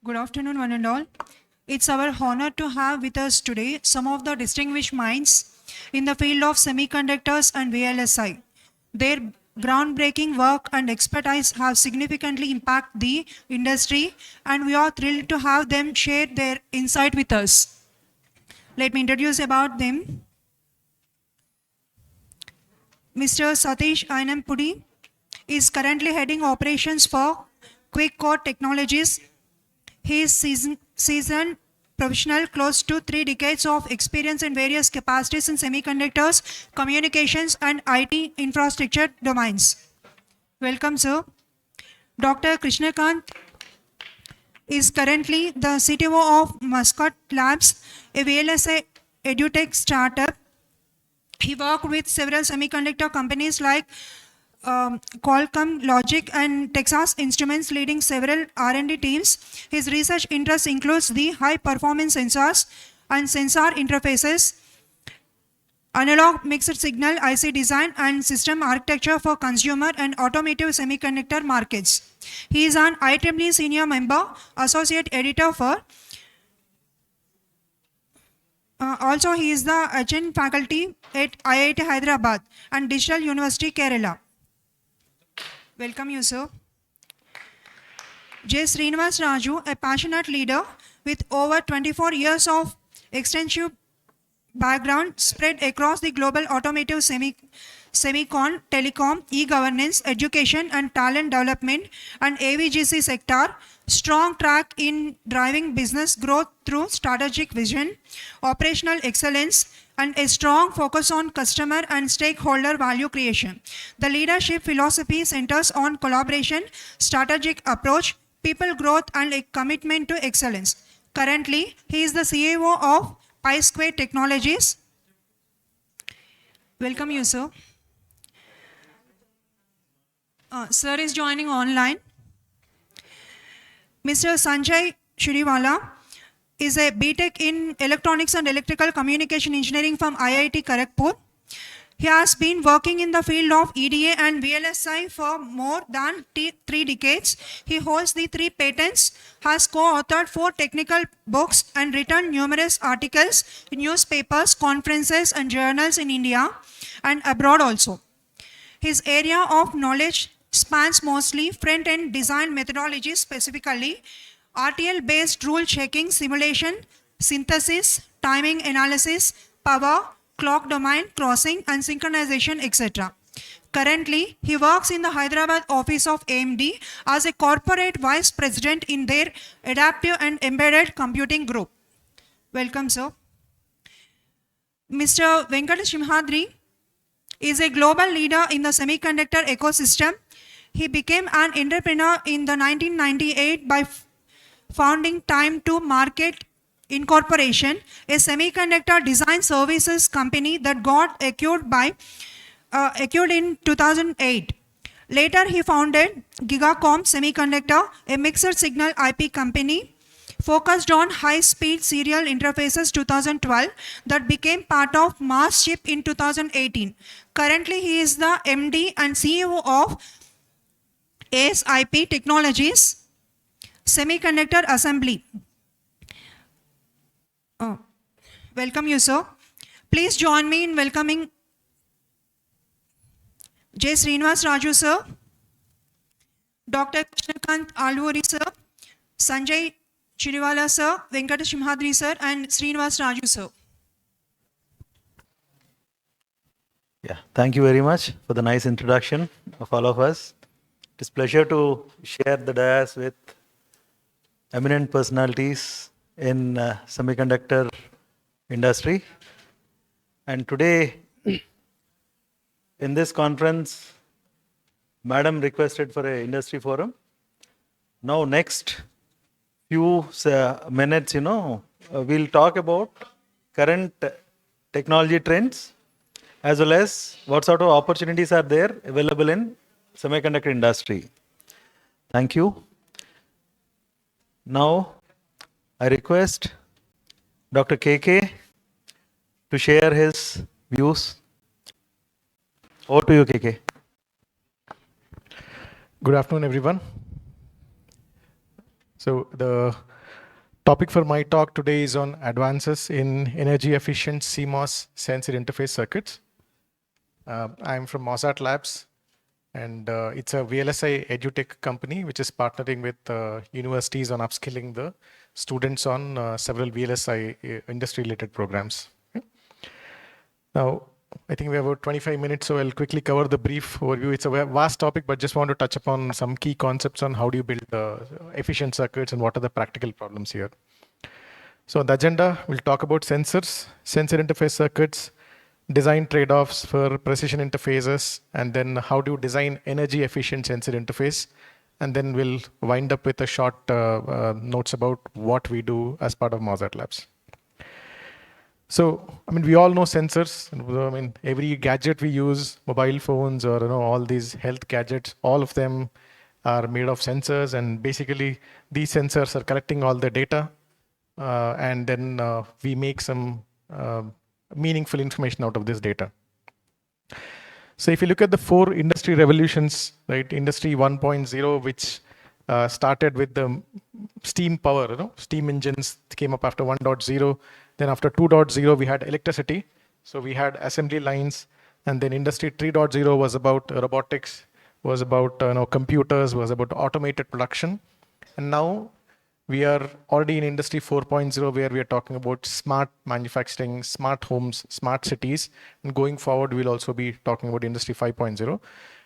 Good afternoon, one and all. It's our honor to have with us today some of the distinguished minds in the field of semiconductors and VLSI. Their groundbreaking work and expertise have significantly impacted the industry, and we are thrilled to have them share their insight with us. Let me introduce about them. Mr. Satish Ainampudi is currently heading operations for Quick Core Technologies. He is seasoned professional, close to 3 decades of experience in various capacities in semiconductors, communications, and IT infrastructure domains. Welcome, sir. Dr. Krishnakant is currently the CTO of Muscat Labs, a VLSI edutech startup. He worked with several semiconductor companies like Qualcomm, Logic, and Texas Instruments, leading several R&D teams. His research interests includes the high-performance sensors and sensor interfaces, analog mixed signal IC design, and system architecture for consumer and automotive semiconductor markets. He is an IEEE senior member, associate editor for also, he is the adjunct faculty at IIT Hyderabad and Digital University Kerala. Welcome you, sir. J. Srinivas Raju, a passionate leader with over 24 years of extensive background spread across the global automotive semicon, telecom, e-governance, education and talent development and AVGC sector. Strong track in driving business growth through strategic vision, operational excellence, and a strong focus on customer and stakeholder value creation. The leadership philosophy centers on collaboration, strategic approach, people growth, and a commitment to excellence. Currently, he is the CEO of Pi Square Technologies. Welcome you, sir. Sir is joining online. Mr. Sanjay Shiriwala is a BTech in Electronics and Electrical Communication Engineering from IIT Kharagpur. He has been working in the field of EDA and VLSI for more than 3 decades. He holds the 3 patents, has co-authored 4 technical books, and written numerous articles in newspapers, conferences, and journals in India and abroad also. His area of knowledge spans mostly front-end design methodologies, specifically RTL-based rule checking, simulation, synthesis, timing analysis, power, clock domain, crossing, and synchronization, etc. Currently, he works in the Hyderabad office of AMD as a corporate vice president in their adaptive and embedded computing group. Welcome, sir. Mr. Venkata is a global leader in the semiconductor ecosystem. He became an entrepreneur in the 1998 by founding Time to Market Incorporation, a semiconductor design services company that got acquired in 2008. Later, he founded Gigacom Semiconductor, a mixed signal IP company focused on high-speed serial interfaces 2012 that became part of Mass Chip in 2018. Currently, he is the MD and CEO of ASIP Technologies Semiconductor Assembly. Welcome you, sir. Please join me in welcoming J. Srinivas Raju, sir, Dr. Krishnakant Alvuri, sir, Sanjay Chiriwala, sir, Venkata Simhadri, sir, and Srinivas Raju, sir. Yeah, thank you very much for the nice introduction of all of us. It is a pleasure to share the dais with eminent personalities in semiconductor industry. And today, in this conference, Madam requested for an industry forum. Now, next few minutes, we'll talk about current technology trends as well as what sort of opportunities are there available in semiconductor industry. Thank you. Now, I request Dr. KK to share his views. Over to you, KK. Good afternoon, everyone. So the topic for my talk today is on advances in energy efficient CMOS sensor interface circuits. I'm from Mozart Labs, and it's a VLSI EduTech company which is partnering with universities on upskilling the students on several VLSI industry-related programs. Okay. Now, I think we have about 25 minutes, so I'll quickly cover the brief overview. It's a vast topic, but just want to touch upon some key concepts on how do you build efficient circuits and what are the practical problems here. So on the agenda, we'll talk about sensors, sensor interface circuits, design trade-offs for precision interfaces, and then how do you design energy efficient sensor interface. And then we'll wind up with a short notes about what we do as part of Mozart Labs. So, I mean, we all know sensors. I mean, every gadget we use, mobile phones or all these health gadgets, all of them are made of sensors, and basically these sensors are collecting all the data, and then we make some meaningful information out of this data. So if you look at the 4 industry revolutions, right? Industry 1.0, which started with the steam power, steam engines came up after 1.0. Then after 2.0, we had electricity. So we had assembly lines. And then industry 3.0 was about robotics, was about computers, was about automated production. And now we are already in industry 4.0, where we are talking about smart manufacturing, smart homes, smart cities. And going forward, we'll also be talking about industry 5.0.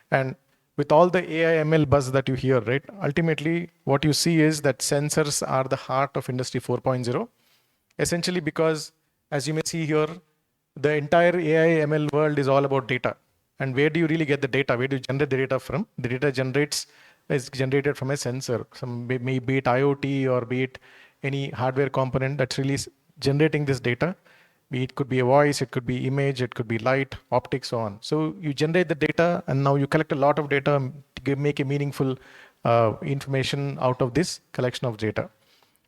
And with all the AI ML buzz that you hear, right? Ultimately, what you see is that sensors are the heart of industry 4.0. Essentially because, as you may see here, the entire AI ML world is all about data. And where do you really get the data? Where do you generate the data from? The data is generated from a sensor. Be it IoT or be it any hardware component that's really generating this data. It could be a voice, it could be image, it could be light, optics, so on. So you generate the data, and now you collect a lot of data to make a meaningful information out of this collection of data.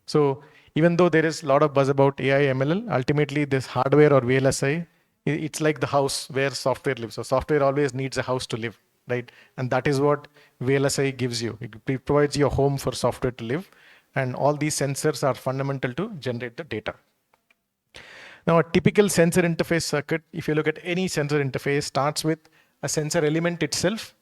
So even though there is a lot of buzz about AI, ML, ultimately this hardware or VLSI, it's like the house where software lives. So software always needs a house to live, right? And that is what VLSI gives you. It provides you a home for software to live. And all these sensors are fundamental to generate the data. Now, a typical sensor interface circuit, if you look at any sensor interface, starts with a sensor element itself.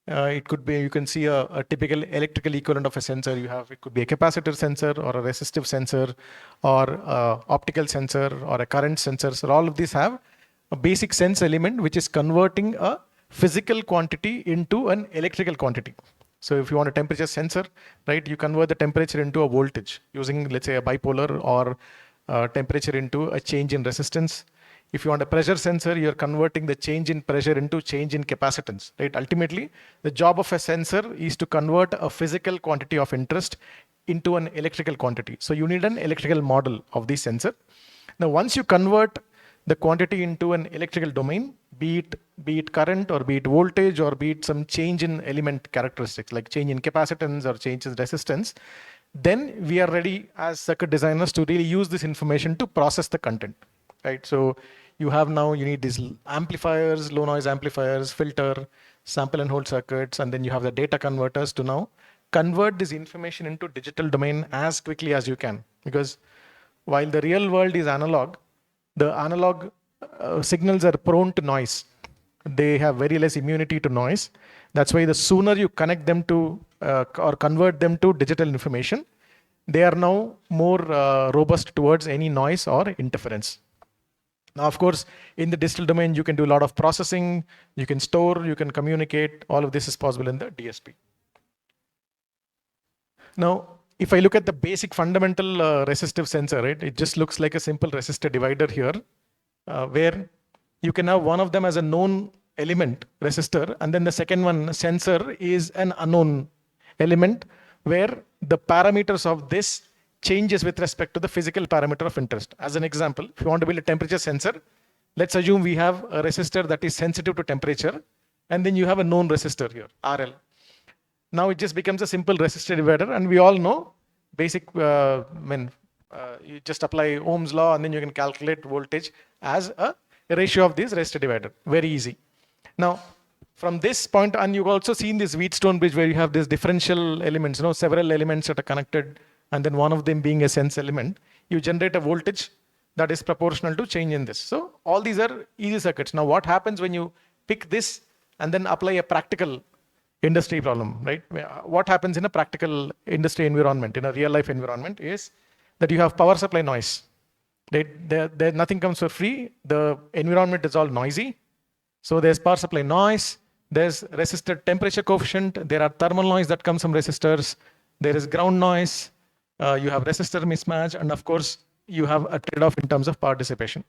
It could be, you can see a typical electrical equivalent of a sensor. It could be a capacitor sensor or a resistive sensor or optical sensor or a current sensor. So all of these have a basic sense element, which is converting a physical quantity into an electrical quantity. So if you want a temperature sensor, right, you convert the temperature into a voltage using, let's say, a bipolar, or temperature into a change in resistance. If you want a pressure sensor, you're converting the change in pressure into change in capacitance, right? Ultimately, the job of a sensor is to convert a physical quantity of interest into an electrical quantity. So you need an electrical model of the sensor. Now, once you convert the quantity into an electrical domain, be it current or be it voltage or be it some change in element characteristics like change in capacitance or change in resistance, then we are ready as circuit designers to really use this information to process the content, right? So you need these amplifiers, low noise amplifiers, filter, sample and hold circuits, and then you have the data converters to now convert this information into digital domain as quickly as you can. Because while the real world is analog, the analog signals are prone to noise. They have very less immunity to noise. That's why the sooner you connect them to or convert them to digital information, they are now more robust towards any noise or interference. Now, of course, in the digital domain, you can do a lot of processing, you can store, you can communicate. All of this is possible in the DSP. Now, if I look at the basic fundamental resistive sensor, right, it just looks like a simple resistor divider here, where you can have one of them as a known element, resistor, and then the second one, sensor, is an unknown element, where the parameters of this changes with respect to the physical parameter of interest. As an example, if you want to build a temperature sensor, let's assume we have a resistor that is sensitive to temperature, and then you have a known resistor here, RL. Now it just becomes a simple resistor divider, and we all know basic, you just apply Ohm's law, and then you can calculate voltage as a ratio of this resistor divider. Very easy. Now, from this point on, you've also seen this Wheatstone bridge where you have these differential elements, several elements that are connected and then one of them being a sense element, you generate a voltage that is proportional to change in this. So all these are easy circuits. Now what happens when you pick this and then apply a practical industry problem, right? What happens in a practical industry environment, in a real life environment, is that you have power supply noise. There nothing comes for free. The environment is all noisy. So there's power supply noise, there's resistor temperature coefficient, there are thermal noise that comes from resistors, there is ground noise, you have resistor mismatch, and of course, you have a trade-off in terms of power dissipation.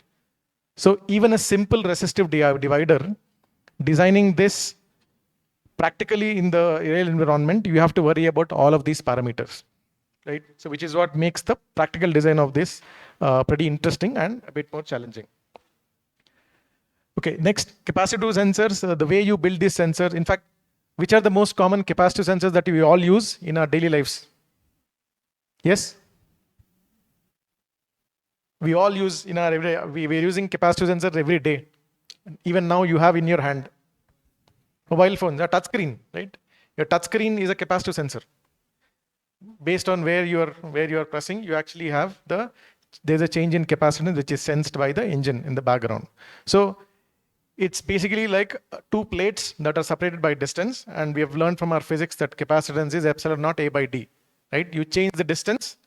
So even a simple resistive divider, designing this practically in the real environment, you have to worry about all of these parameters, right? So which is what makes the practical design of this pretty interesting and a bit more challenging. Okay, next, capacitive sensors, the way you build these sensors. In fact, which are the most common capacitive sensors that we all use in our daily lives? Yes? We all use in our everyday, we're using capacitive sensors every day. Even now you have in your hand. Mobile phones, a touch screen, right? Your touch screen is a capacitive sensor. Based on where you are pressing, you actually have there's a change in capacitance which is sensed by the engine in the background. So it's basically like two plates that are separated by distance, and we have learned from our physics that capacitance is epsilon naught A by D, right? You change the distance,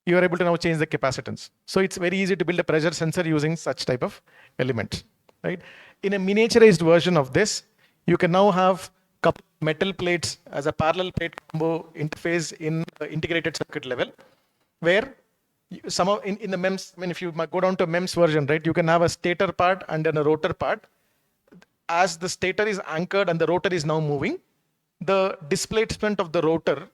you are able to now change the capacitance. So it's very easy to build a pressure sensor using such type of elements, right? In a miniaturized version of this, you can now have couple metal plates as a parallel plate combo interface in the integrated circuit level, where some in the MEMS, I mean, if you go down to a MEMS version, right, you can have a stator part and then a rotor part. As the stator is anchored and the rotor is now moving, the displacement of the rotor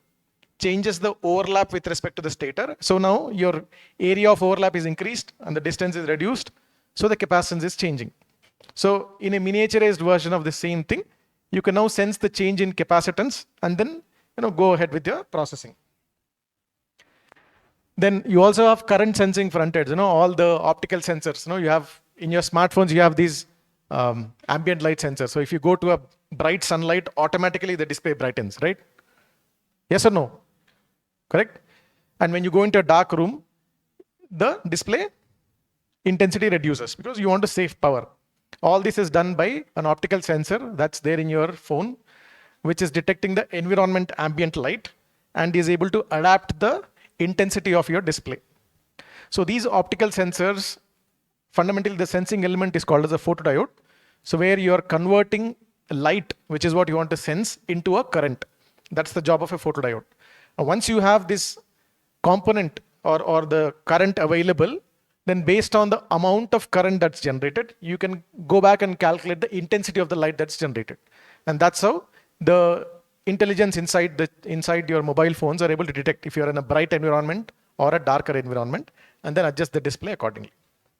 changes the overlap with respect to the stator. So now your area of overlap is increased and the distance is reduced. So the capacitance is changing. So in a miniaturized version of the same thing, you can now sense the change in capacitance and then go ahead with your processing. Then you also have current sensing front ends, all the optical sensors. You have in your smartphones, you have these ambient light sensors. So if you go to a bright sunlight, automatically the display brightens, right? Yes or no? Correct? And when you go into a dark room, the display intensity reduces because you want to save power. All this is done by an optical sensor that's there in your phone, which is detecting the environment ambient light and is able to adapt the intensity of your display. So these optical sensors, fundamentally the sensing element is called as a photodiode. So where you are converting light, which is what you want to sense, into a current. That's the job of a photodiode. Now, once you have this component or the current available, then based on the amount of current that's generated, you can go back and calculate the intensity of the light that's generated. And that's how the intelligence inside your mobile phones are able to detect if you're in a bright environment or a darker environment, and then adjust the display accordingly,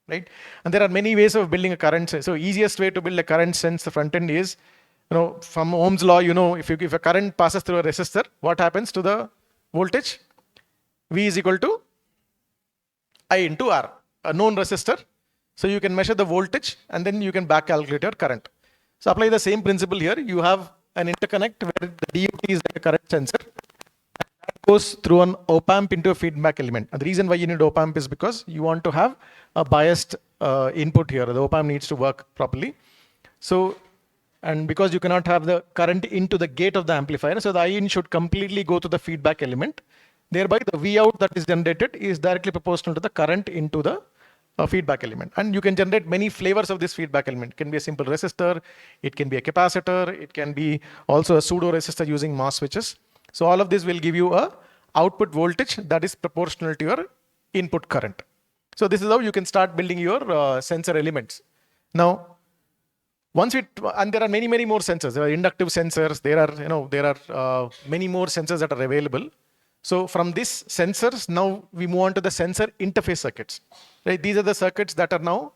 right? And there are many ways of building a current sense. So easiest way to build a current sense, the front end is, from Ohm's law, if a current passes through a resistor, what happens to the voltage? V is equal to I into R, a known resistor. So you can measure the voltage and then you can back calculate your current. So apply the same principle here. You have an interconnect where the DUT is like a current sensor. And that goes through an op-amp into a feedback element. And the reason why you need op-amp is because you want to have a biased input here. The op-amp needs to work properly. So, and because you cannot have the current into the gate of the amplifier, so the I-in should completely go to the feedback element. Thereby, the V-out that is generated is directly proportional to the current into the feedback element. And you can generate many flavors of this feedback element. It can be a simple resistor, it can be a capacitor, it can be also a pseudo resistor using MOS switches. So all of this will give you a output voltage that is proportional to your input current. So this is how you can start building your sensor elements. Now, and there are many more sensors. There are inductive sensors. There are many more sensors that are available. So from these sensors, now we move on to the sensor interface circuits. Right? These are the circuits that are now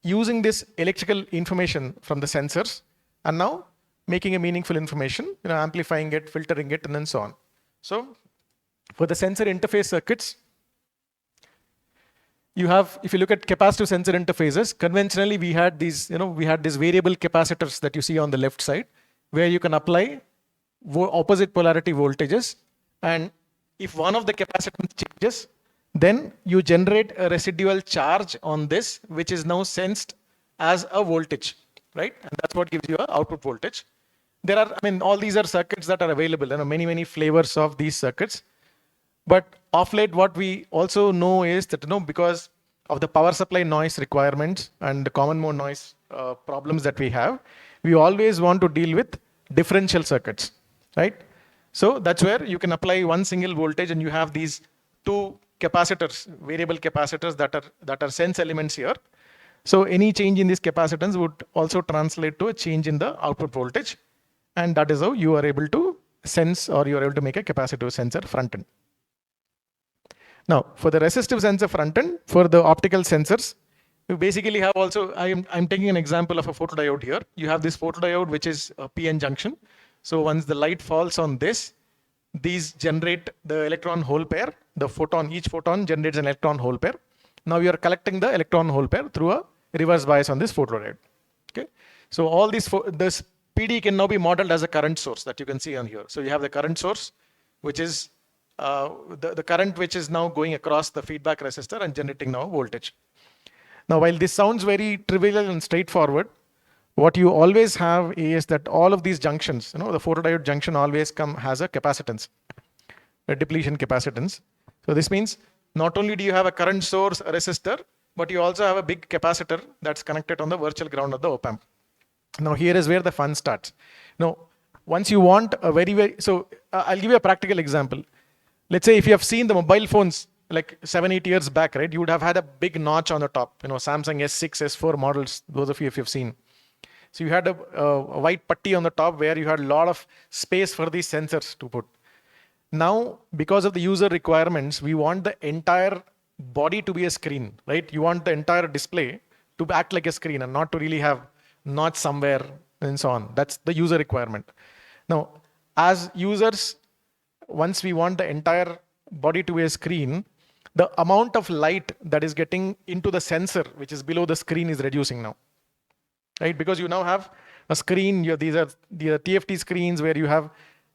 using this electrical information from the sensors and now making a meaningful information, amplifying it, filtering it, and then so on. So for the sensor interface circuits, you have, if you look at capacitive sensor interfaces, conventionally we had these variable capacitors that you see on the left side, where you can apply opposite polarity voltages, and if one of the capacitance changes, then you generate a residual charge on this, which is now sensed as a voltage, right? And that's what gives you an output voltage. There are, I mean, all these are circuits that are available. There are many, many flavors of these circuits. But of late, what we also know is that, because of the power supply noise requirements and the common mode noise problems that we have, we always want to deal with differential circuits, right? So that's where you can apply one single voltage and you have these two capacitors, variable capacitors that are sense elements here. So any change in this capacitance would also translate to a change in the output voltage. And that is how you are able to sense, or you are able to make a capacitive sensor front end. Now, for the resistive sensor front end, for the optical sensors, you basically have also, I'm taking an example of a photodiode here. You have this photodiode, which is a PN junction. So once the light falls on this, these generate the electron hole pair. The photon, each photon generates an electron hole pair. Now you are collecting the electron hole pair through a reverse bias on this photodiode. Okay. So all these, this PD can now be modeled as a current source that you can see on here. So you have the current source, which is the current which is now going across the feedback resistor and generating now voltage. Now, while this sounds very trivial and straightforward, what you always have is that all of these junctions, the photodiode junction always has a capacitance, a depletion capacitance. So this means not only do you have a current source, a resistor, but you also have a big capacitor that's connected on the virtual ground of the op-amp. Now here is where the fun starts. Now, once you want a so I'll give you a practical example. Let's say if you have seen the mobile phones like 7-8 years back, right? You would have had a big notch on the top, Samsung S6, S4 models, those of you if you've seen. So you had a white putty on the top where you had a lot of space for these sensors to put. Now, because of the user requirements, we want the entire body to be a screen, right? You want the entire display to act like a screen and not to really have notch somewhere and so on. That's the user requirement. Now, as users, once we want the entire body to be a screen, the amount of light that is getting into the sensor, which is below the screen, is reducing now, right? Because you now have a screen. These are the TFT screens where you have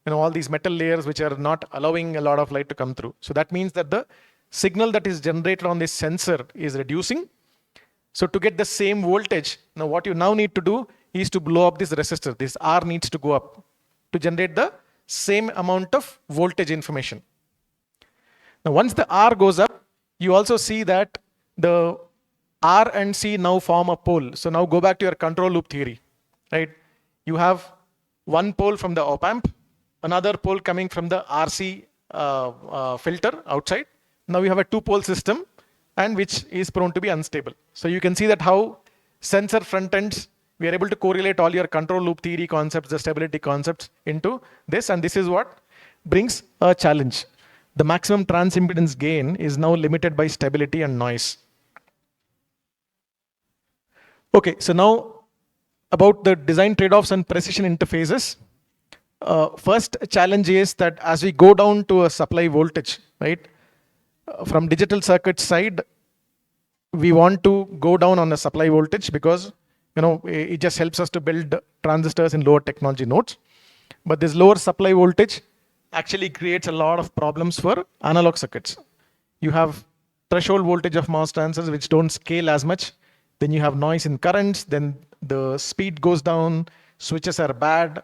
all these metal layers which are not allowing a lot of light to come through. So that means that the signal that is generated on this sensor is reducing. So to get the same voltage, now what you now need to do is to blow up this resistor. This R needs to go up to generate the same amount of voltage information. Now once the R goes up, you also see that the R and C now form a pole. So now go back to your control loop theory, right? You have one pole from the op-amp, another pole coming from the RC filter outside. Now you have a two-pole system, and which is prone to be unstable. So you can see that how sensor front ends, we are able to correlate all your control loop theory concepts, the stability concepts into this, and this is what brings a challenge. The maximum transimpedance gain is now limited by stability and noise. Okay, so now about the design trade-offs and precision interfaces. First challenge is that as we go down to a supply voltage, right? From digital circuit side, we want to go down on the supply voltage because it just helps us to build transistors in lower technology nodes. But this lower supply voltage actually creates a lot of problems for analog circuits. You have threshold voltage of MOS transistors which don't scale as much. Then you have noise in currents. Then the speed goes down. Switches are bad,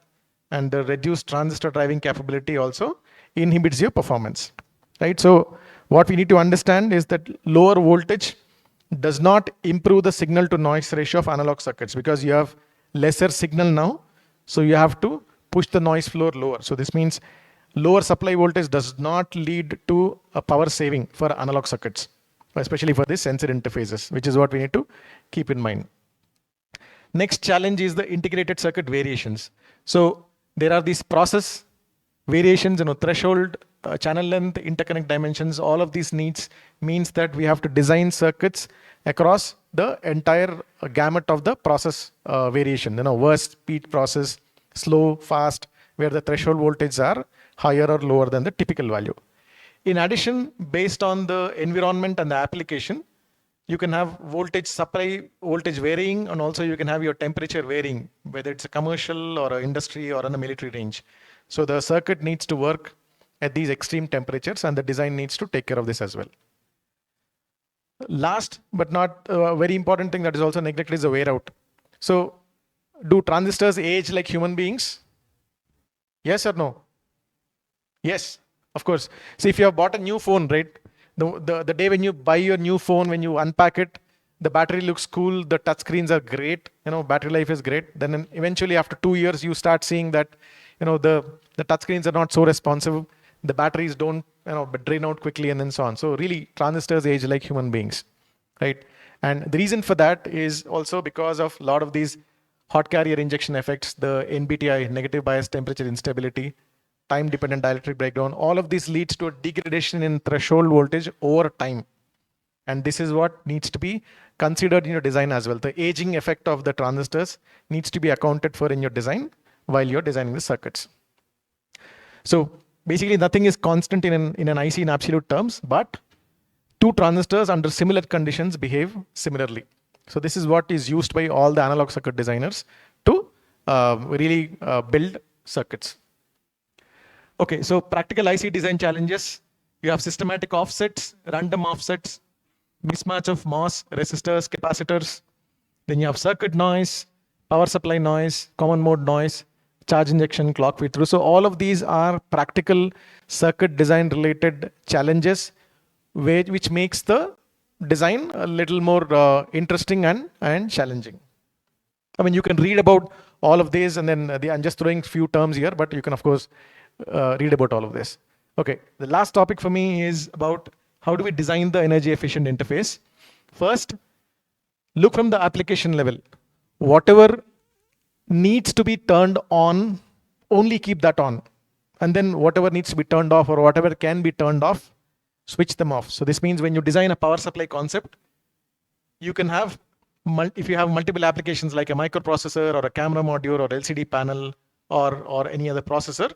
and the reduced transistor driving capability also inhibits your performance, right? So what we need to understand is that lower voltage does not improve the signal to noise ratio of analog circuits because you have lesser signal now. So you have to push the noise floor lower. So this means lower supply voltage does not lead to a power saving for analog circuits, especially for this sensor interfaces, which is what we need to keep in mind. Next challenge is the integrated circuit variations. So there are these process variations, threshold, channel length, interconnect dimensions, all of these needs means that we have to design circuits across the entire gamut of the process variation, worst, speed process, slow, fast, where the threshold voltages are higher or lower than the typical value. In addition, based on the environment and the application, you can have voltage supply, voltage varying, and also you can have your temperature varying, whether it's a commercial or an industry or in a military range. So the circuit needs to work at these extreme temperatures, and the design needs to take care of this as well. Last but not very important thing that is also neglected is the wear out. So do transistors age like human beings? Yes or no? Yes, of course. So if you have bought a new phone, right? The day when you buy your new phone, when you unpack it, the battery looks cool, the touch screens are great, battery life is great. Then eventually after 2 years, you start seeing that, the touch screens are not so responsive. The batteries don't, drain out quickly, and then so on. So really, transistors age like human beings, right? And the reason for that is also because of a lot of these hot carrier injection effects, the NBTI, negative bias temperature instability, time-dependent dielectric breakdown. All of this leads to a degradation in threshold voltage over time. And this is what needs to be considered in your design as well. The aging effect of the transistors needs to be accounted for in your design while you're designing the circuits. So basically nothing is constant in an IC in absolute terms, but two transistors under similar conditions behave similarly. So this is what is used by all the analog circuit designers to really build circuits. Okay, so practical IC design challenges. You have systematic offsets, random offsets, mismatch of MOS, resistors, capacitors. Then you have circuit noise, power supply noise, common mode noise, charge injection, clock feed through. So all of these are practical circuit design related challenges which makes the design a little more interesting and challenging. I mean, you can read about all of these, and then I'm just throwing a few terms here, but you can of course read about all of this. Okay, the last topic for me is about how do we design the energy efficient interface. First, look from the application level. Whatever needs to be turned on, only keep that on. And then whatever needs to be turned off or whatever can be turned off, switch them off. So this means when you design a power supply concept, you can have, if you have multiple applications like a microprocessor or a camera module or LCD panel or any other processor,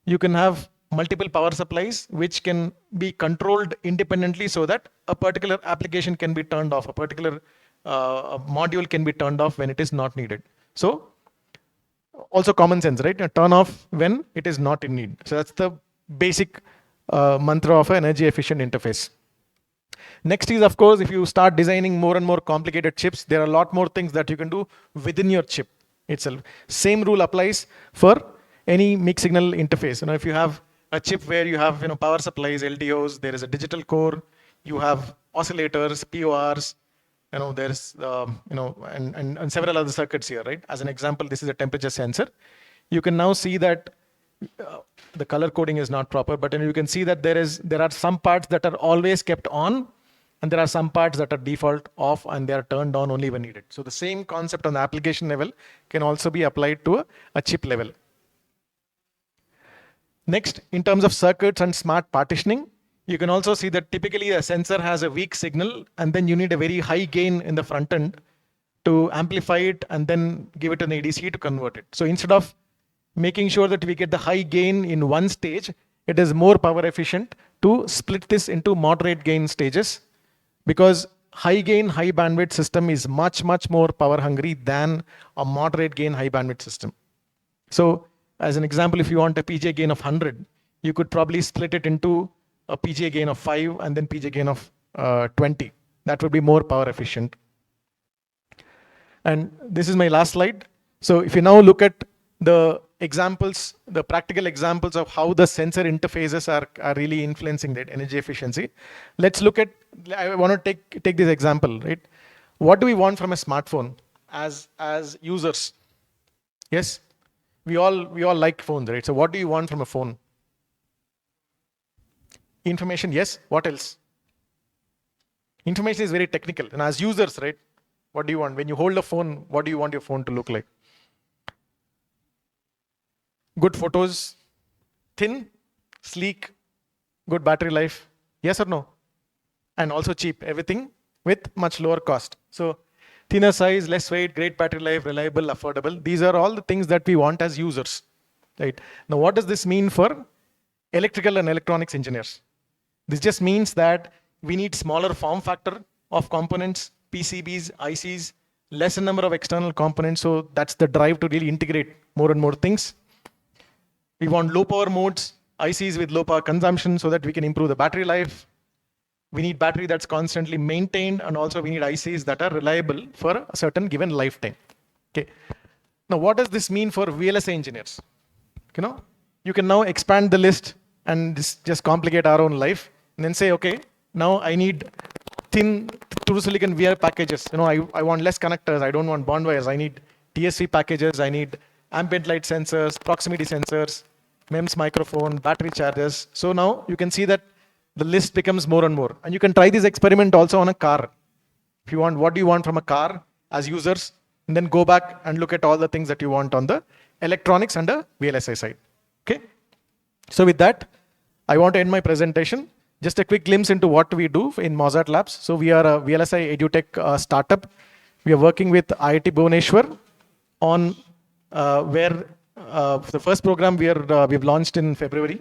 you can have multiple power supplies which can be controlled independently so that a particular application can be turned off, a particular module can be turned off when it is not needed. So also common sense, right? Turn off when it is not in need. So that's the basic mantra of an energy efficient interface. Next is, of course, if you start designing more and more complicated chips, there are a lot more things that you can do within your chip itself. Same rule applies for any mixed signal interface. If you have a chip where you have power supplies, LDOs, there is a digital core, you have oscillators, PORs, there's and several other circuits here, right? As an example, this is a temperature sensor. You can now see that the color coding is not proper, but you can see that there are some parts that are always kept on, and there are some parts that are default off and they are turned on only when needed. So the same concept on the application level can also be applied to a chip level. Next, in terms of circuits and smart partitioning, you can also see that typically a sensor has a weak signal, and then you need a very high gain in the front end to amplify it and then give it an ADC to convert it. So instead of making sure that we get the high gain in one stage, it is more power efficient to split this into moderate gain stages, because high gain, high bandwidth system is much, much more power hungry than a moderate gain, high bandwidth system. So as an example, if you want a PGA gain of 100, you could probably split it into a PGA gain of 5 and then PGA gain of 20. That would be more power efficient. And this is my last slide. So if you now look at the examples, the practical examples of how the sensor interfaces are really influencing that energy efficiency, let's look at, I want to take this example, right? What do we want from a smartphone as users? Yes? We all like phones, right? So what do you want from a phone? Information, yes. What else? Information is very technical. And as users, right? What do you want? When you hold a phone, what do you want your phone to look like? Good photos, thin, sleek, good battery life. Yes or no? And also cheap. Everything with much lower cost. So thinner size, less weight, great battery life, reliable, affordable. These are all the things that we want as users, right? Now, what does this mean for electrical and electronics engineers? This just means that we need smaller form factor of components, PCBs, ICs, lesser number of external components. So that's the drive to really integrate more and more things. We want low power modes, ICs with low power consumption so that we can improve the battery life. We need battery that's constantly maintained, and also we need ICs that are reliable for a certain given lifetime. Okay. Now, what does this mean for VLSI engineers? You can now expand the list and just complicate our own life, and then say, okay, now I need thin through silicon VR packages. I want less connectors. I don't want bond wires. I need TSV packages. I need ambient light sensors, proximity sensors, MEMS microphone, battery chargers. So now you can see that the list becomes more and more. And you can try this experiment also on a car. If you want, what do you want from a car as users? And then go back and look at all the things that you want on the electronics and the VLSI side. Okay. So with that, I want to end my presentation. Just a quick glimpse into what we do in Mozart Labs. So we are a VLSI EduTech startup. We are working with IIT Bhubaneswar on where the first program we've launched in February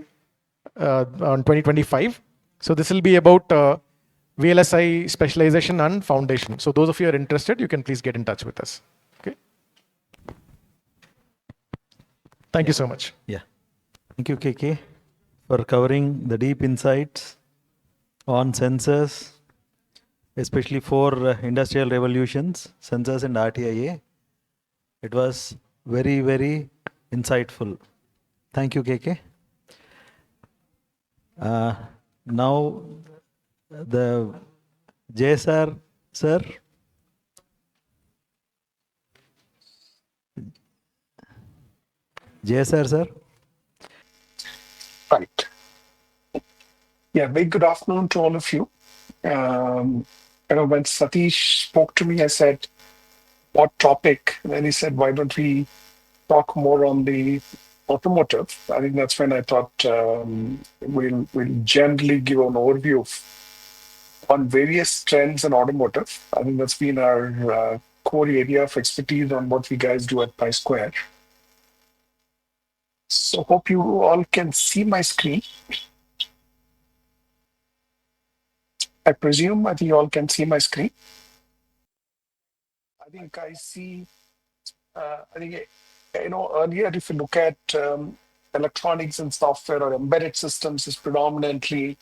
on 2025. So this will be about VLSI specialization and foundation. So those of you who are interested, you can please get in touch with us. Okay. Thank you so much. Yeah. Thank you, KK, for covering the deep insights on sensors, especially for industrial revolutions, sensors and RTIA. It was very, very insightful. Thank you, KK. Now, the JSR, sir. JSR, sir. Right. Yeah, very good afternoon to all of you. When Satish spoke to me, I said, what topic? And then he said, why don't we talk more on the automotive? I think that's when I thought we'll generally give an overview on various trends in automotive. I think that's been our core area of expertise on what we guys do at Pi Square. So hope you all can see my screen. I think you all can see my screen. I think I see, earlier if you look at electronics and software or embedded systems is predominantly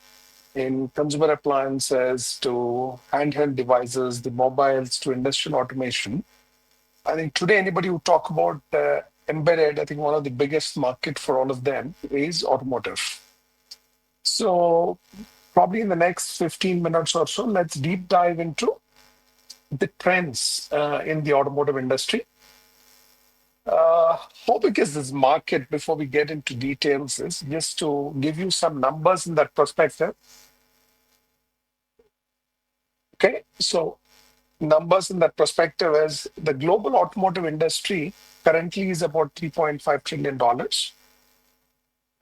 in consumer appliances to handheld devices, the mobiles to industrial automation. I think today anybody who talk about embedded, I think one of the biggest market for all of them is automotive. So probably in the next 15 minutes or so, let's deep dive into the trends in the automotive industry. How big is this market before we get into details is just to give you some numbers in that perspective. Okay, so numbers in that perspective is the global automotive industry currently is about $3.5 trillion.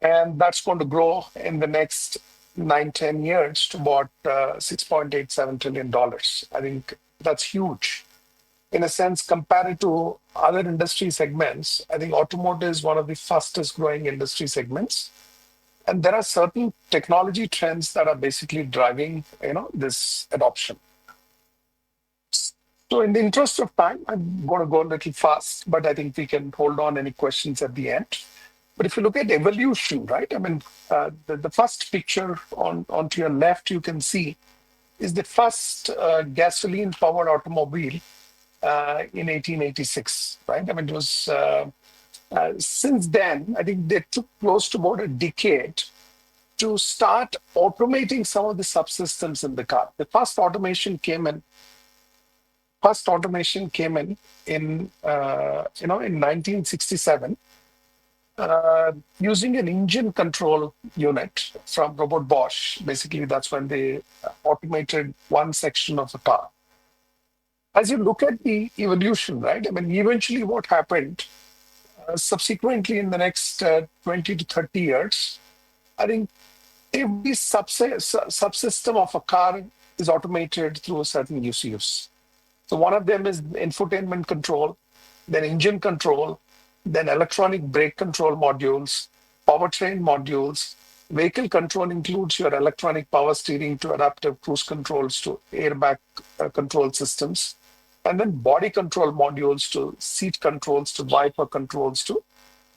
And that's going to grow in the next 9-10 years to about $6.87 trillion. I think that's huge. In a sense, compared to other industry segments, I think automotive is one of the fastest growing industry segments. And there are certain technology trends that are basically driving, this adoption. So in the interest of time, I'm going to go a little fast, but I think we can hold on any questions at the end. But if you look at evolution, right? I mean, the first picture onto your left, you can see is the first gasoline-powered automobile in 1886, right? I mean, it was since then, I think they took close to about a decade to start automating some of the subsystems in the car. The first automation came in in 1967 using an engine control unit from Robert Bosch. Basically, that's when they automated one section of the car. As you look at the evolution, right? I mean, eventually what happened subsequently in the next 20 to 30 years, I think every subsystem of a car is automated through a certain use. So one of them is infotainment control, then engine control, then electronic brake control modules, powertrain modules. Vehicle control includes your electronic power steering to adaptive cruise controls to airbag control systems, and then body control modules to seat controls to wiper controls to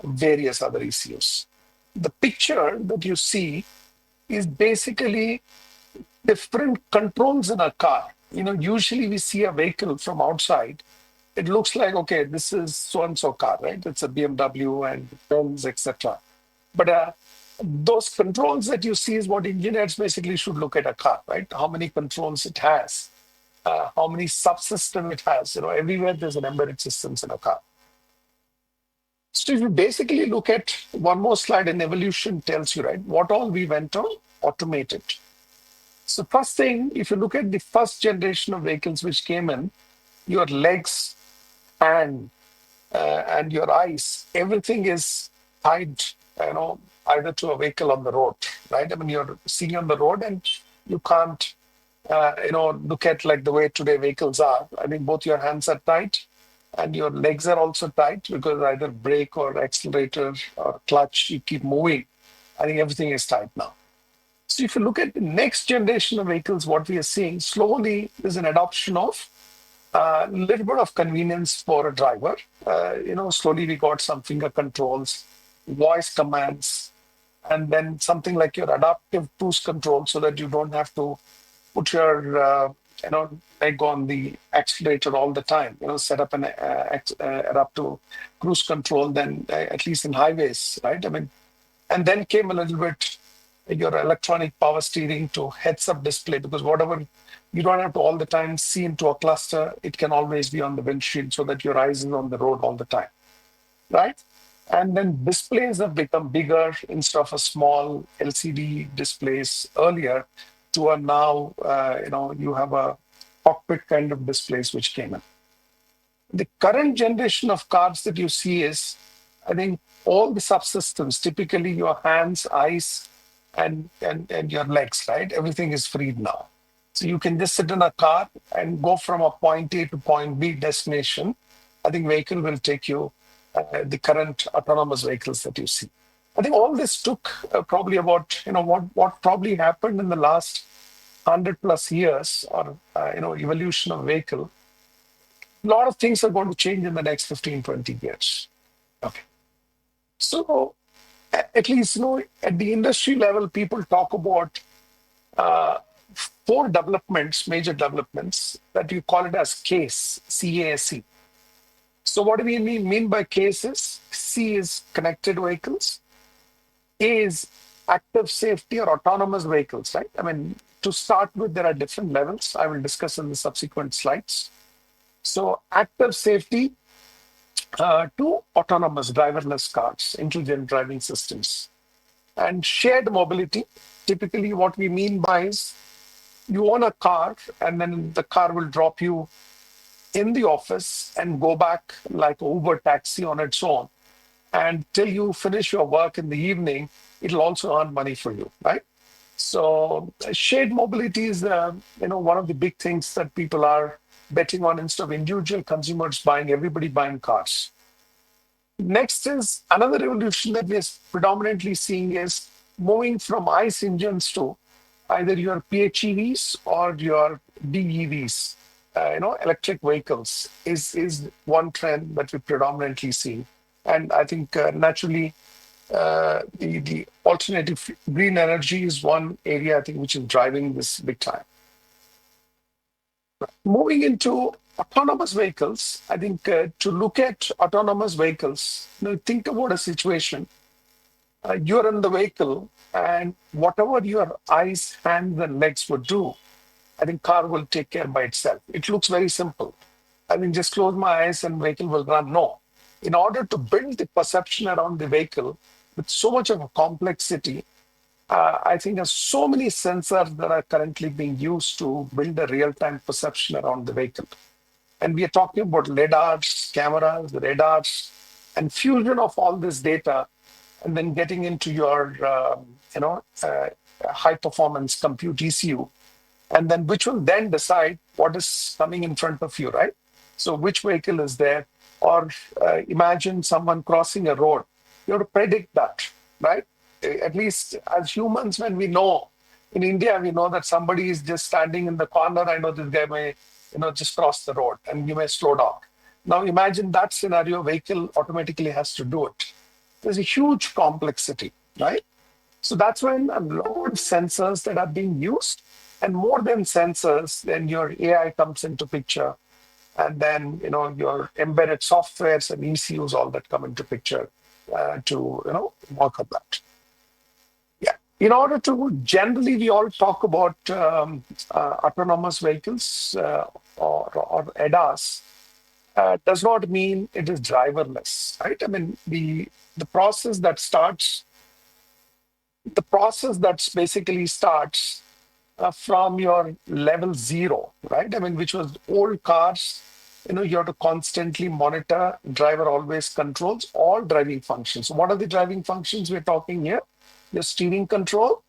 various other ECUs. the picture that you see is basically different controls in a car. Usually we see a vehicle from outside. It looks like, okay, this is so-and-so car, right? It's a BMW and Benz, etc. But those controls that you see is what engineers basically should look at a car, right? How many controls it has, how many subsystems it has. Everywhere there's an embedded systems in a car. So if you basically look at one more slide, in evolution tells you, right, what all we went on, automated. So first thing, if you look at the first generation of vehicles which came in, your legs and your eyes, everything is tied, either to a vehicle on the road, right? I mean, you're seeing on the road and you can't, look at like the way today vehicles are. I mean, both your hands are tight and your legs are also tight because either brake or accelerator or clutch, you keep moving. I think everything is tight now. So if you look at the next generation of vehicles, what we are seeing slowly is an adoption of a little bit of convenience for a driver. Slowly we got some finger controls, voice commands, and then something like your adaptive cruise control so that you don't have to put your leg on the accelerator all the time. Set up an adaptive cruise control. Then at least in highways, right? I mean, and then came a little bit your electronic power steering to heads-up display, because whatever you don't have to all the time see into a cluster, it can always be on the windshield so that your eyes is on the road all the time, right? And then displays have become bigger instead of a small LCD displays earlier to a now, you have a cockpit kind of displays which came in. The current generation of cars that you see is, I think, all the subsystems, typically your hands, eyes, and your legs, right? Everything is freed now. So you can just sit in a car and go from a point A to point B destination. I think vehicle will take you the current autonomous vehicles that you see. I think all this took probably about, what probably happened in the last 100 plus years or, evolution of vehicle. A lot of things are going to change in the next 15, 20 years. Okay. So at least, at the industry level, people talk about 4 developments, major developments, that you call it as CASE, C-A-S-E. So what do we mean by cases? C is connected vehicles. A is active safety or autonomous vehicles, right? I mean, to start with, there are different levels. I will discuss in the subsequent slides. So active safety to autonomous driverless cars, intelligent driving systems. And shared mobility, typically what we mean by is you own a car and then the car will drop you in the office and go back like Uber taxi on its own. And till you finish your work in the evening, it'll also earn money for you, right? So shared mobility is, one of the big things that people are betting on instead of individual consumers buying, everybody buying cars. Next is another revolution that we're predominantly seeing is moving from ICE engines to either your PHEVs or your BEVs. Electric vehicles is one trend that we predominantly see. And I think naturally, the alternative green energy is one area, I think, which is driving this big time. Moving into autonomous vehicles, I think to look at autonomous vehicles, think about a situation. You're in the vehicle and whatever your eyes, hands, and legs would do, I think car will take care by itself. It looks very simple. I mean, just close my eyes and vehicle will run. No. In order to build the perception around the vehicle with so much of a complexity, I think there's so many sensors that are currently being used to build a real-time perception around the vehicle. And we are talking about LiDARs, cameras, radars, and fusion of all this data, and then getting into your, high-performance compute ECU, and then which will then decide what is coming in front of you, right? So which vehicle is there? Or imagine someone crossing a road. You have to predict that, right? At least as humans, when we know, in India, we know that somebody is just standing in the corner. I know this guy may, just cross the road and you may slow down. Now imagine that scenario, vehicle automatically has to do it. There's a huge complexity. right? So that's when a lot of sensors that are being used, and more than sensors, then your AI comes into picture, and then your embedded softwares and ECUs, all that come into picture to work on that. Yeah. In order to generally, we all talk about autonomous vehicles or ADAS. Does not mean it is driverless, right? I mean, the process that starts, the process that's basically starts from your level 0, right? I mean, which was old cars, you have to constantly monitor, driver always controls all driving functions. So what are the driving functions we're talking here? Your steering control,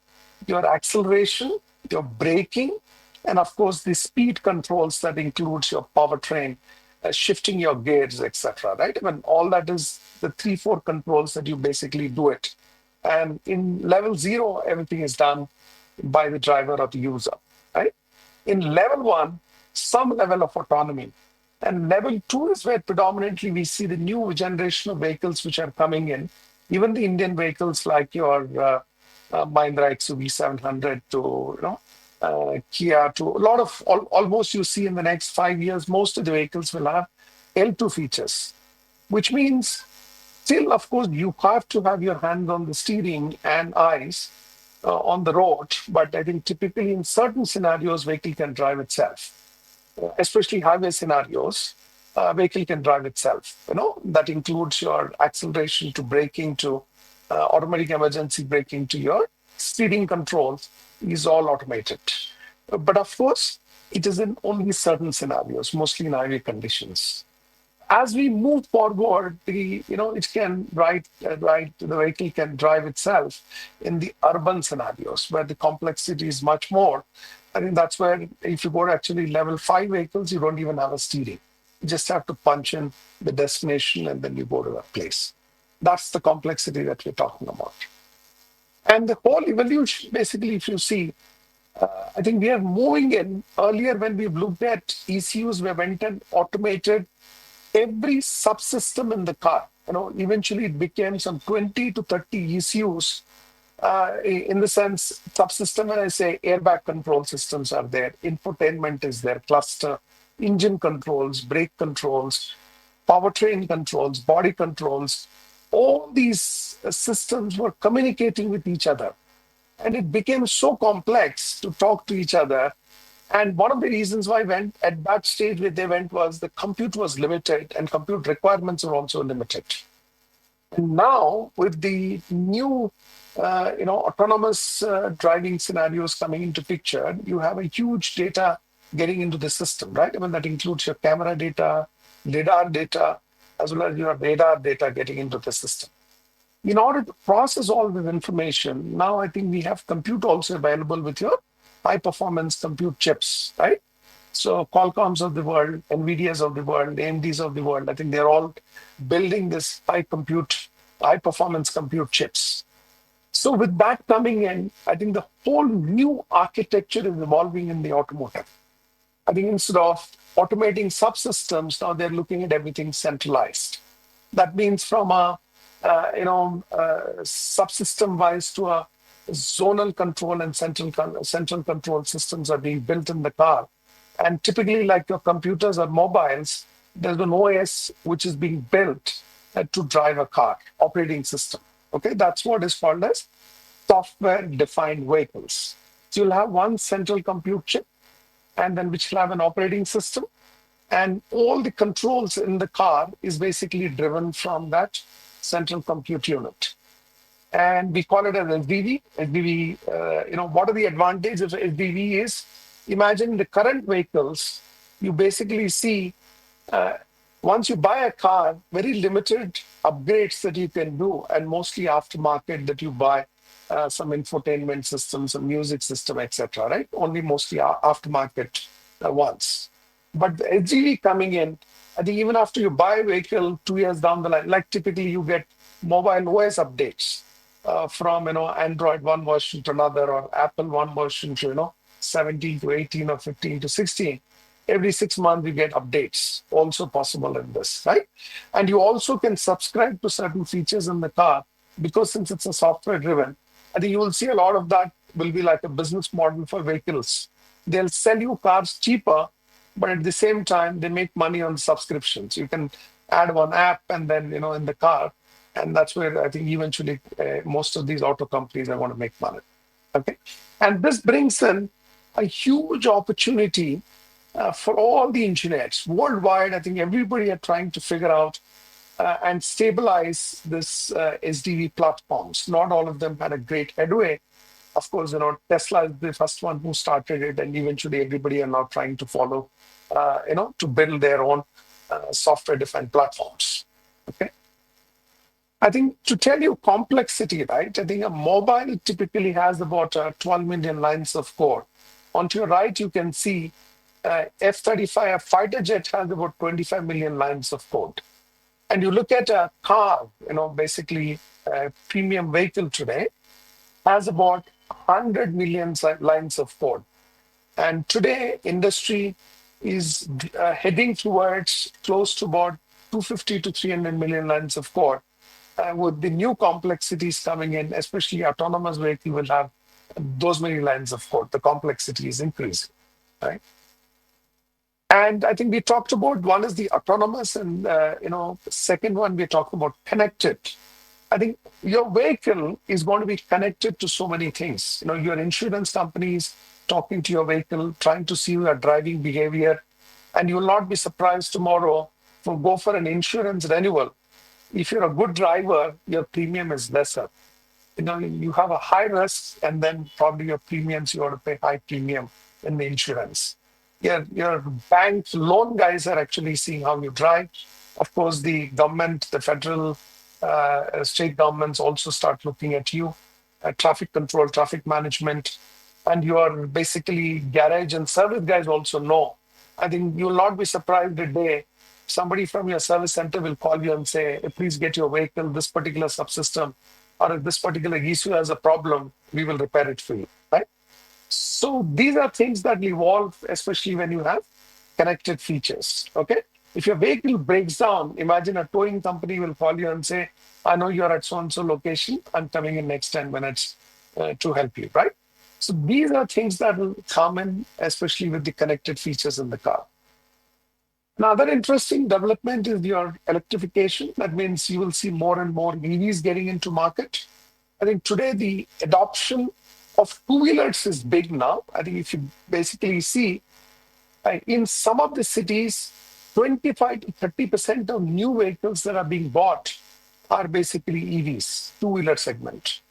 your acceleration, your braking, and of course the speed controls that includes your powertrain, shifting your gears, etc. Right? I mean, all that is the 3-4 controls that you basically do it. And in level 0, everything is done by the driver or the user. Right? In level 1, some level of autonomy. And level 2 is where predominantly we see the new generation of vehicles which are coming in. Even the Indian vehicles like your Mahindra XUV 700 to Kia to a lot of almost you see in the next 5 years, most of the vehicles will have L2 features, which means still, of course, you have to have your hands on the steering and eyes on the road. But I think typically in certain scenarios, vehicle can drive itself, especially highway scenarios. Vehicle can drive itself. That includes your acceleration to braking to automatic emergency braking to your steering controls is all automated. But of course, it is in only certain scenarios, mostly in highway conditions. As we move forward, it can the vehicle can drive itself in the urban scenarios where the complexity is much more. I think that's where if you go to actually level 5 vehicles, you don't even have a steering. You just have to punch in the destination and then you go to that place. That's the complexity that we're talking about. And the whole evolution, basically, if you see, I think we are moving in. Earlier, when we've looked at ECUs, we went and automated every subsystem in the car. Eventually it became some 20 to 30 ECUs. In the sense, subsystem, when I say airbag control systems are there, infotainment is there, cluster, engine controls, brake controls, powertrain controls, body controls. All these systems were communicating with each other. And it became so complex to talk to each other. And one of the reasons why I went at that stage where they went was the compute was limited and compute requirements were also limited. And now with the new, autonomous driving scenarios coming into picture, you have a huge data getting into the system, right? I mean, that includes your camera data, lidar data, as well as your radar data getting into the system. In order to process all this information, now I think we have compute also available with your high performance compute chips, right? So Qualcomm's of the world, NVIDIA's of the world, AMD's of the world, I think they're all building this high performance compute chips. So with that coming in, I think the whole new architecture is evolving in the automotive. I think instead of automating subsystems, now they're looking at everything centralized. That means from a subsystem wise to a zonal control and central control systems are being built in the car. And typically, like your computers or mobiles, there's an OS which is being built to drive a car, operating system. Okay, that's what is called as software-defined vehicles. So you'll have one central compute chip, and then which will have an operating system, and all the controls in the car is basically driven from that central compute unit. And we call it as SDV. SDV, what are the advantages of SDV is, imagine the current vehicles, you basically see, once you buy a car, very limited upgrades that you can do, and mostly aftermarket that you buy some infotainment systems, some music system, etc. Right? Only mostly aftermarket ones. But the SDV coming in, I think even after you buy a vehicle 2 years down the line, like typically you get mobile OS updates from Android one version to another, or Apple one version to 17 to 18 or 15 to 16. Every 6 months you get updates, also possible in this, right? And you also can subscribe to certain features in the car because since it's a software driven, I think you will see a lot of that will be like a business model for vehicles. They'll sell you cars cheaper, but at the same time, they make money on subscriptions. You can add one app and then, in the car. And that's where I think eventually most of these auto companies are going to make money. Okay. And this brings in a huge opportunity for all the engineers worldwide. I think everybody are trying to figure out and stabilize this SDV platforms. Not all of them had a great headway. Of course, Tesla is the first one who started it, and eventually everybody are now trying to follow, to build their own software-defined platforms. Okay. I think to tell you complexity, right? I think a mobile typically has about 12 million lines of code. On to your right, you can see F-35, a fighter jet has about 25 million lines of code. And you look at a car, basically a premium vehicle today has about 100 million lines of code. And today, industry is heading towards close to about 250 to 300 million lines of code. With the new complexities coming in, especially autonomous vehicle will have those many lines of code. The complexity is increasing, right? And I think we talked about one is the autonomous, and second one we talked about connected. I think your vehicle is going to be connected to so many things. Your insurance companies talking to your vehicle, trying to see your driving behavior, and you will not be surprised tomorrow to go for an insurance renewal. If you're a good driver, your premium is lesser. You have a high risk, and then probably your premiums, you ought to pay high premium in the insurance. Your bank loan guys are actually seeing how you drive. Of course, the government, the federal, state governments also start looking at you, traffic control, traffic management, and your basically garage and service guys also know. I think you will not be surprised the day somebody from your service center will call you and say, hey, please get your vehicle, this particular subsystem, or if this particular issue has a problem, we will repair it for you, right? So these are things that evolve, especially when you have connected features, okay? If your vehicle breaks down, imagine a towing company will call you and say, I know you're at so-and-so location, I'm coming in next 10 minutes to help you, right? So these are things that will come in, especially with the connected features in the car. Another interesting development is your electrification. That means you will see more and more EVs getting into market. I think today the adoption of two-wheelers is big now. I think if you basically see in some of the cities, 25 to 30% of new vehicles that are being bought are basically EVs, two-wheeler segment.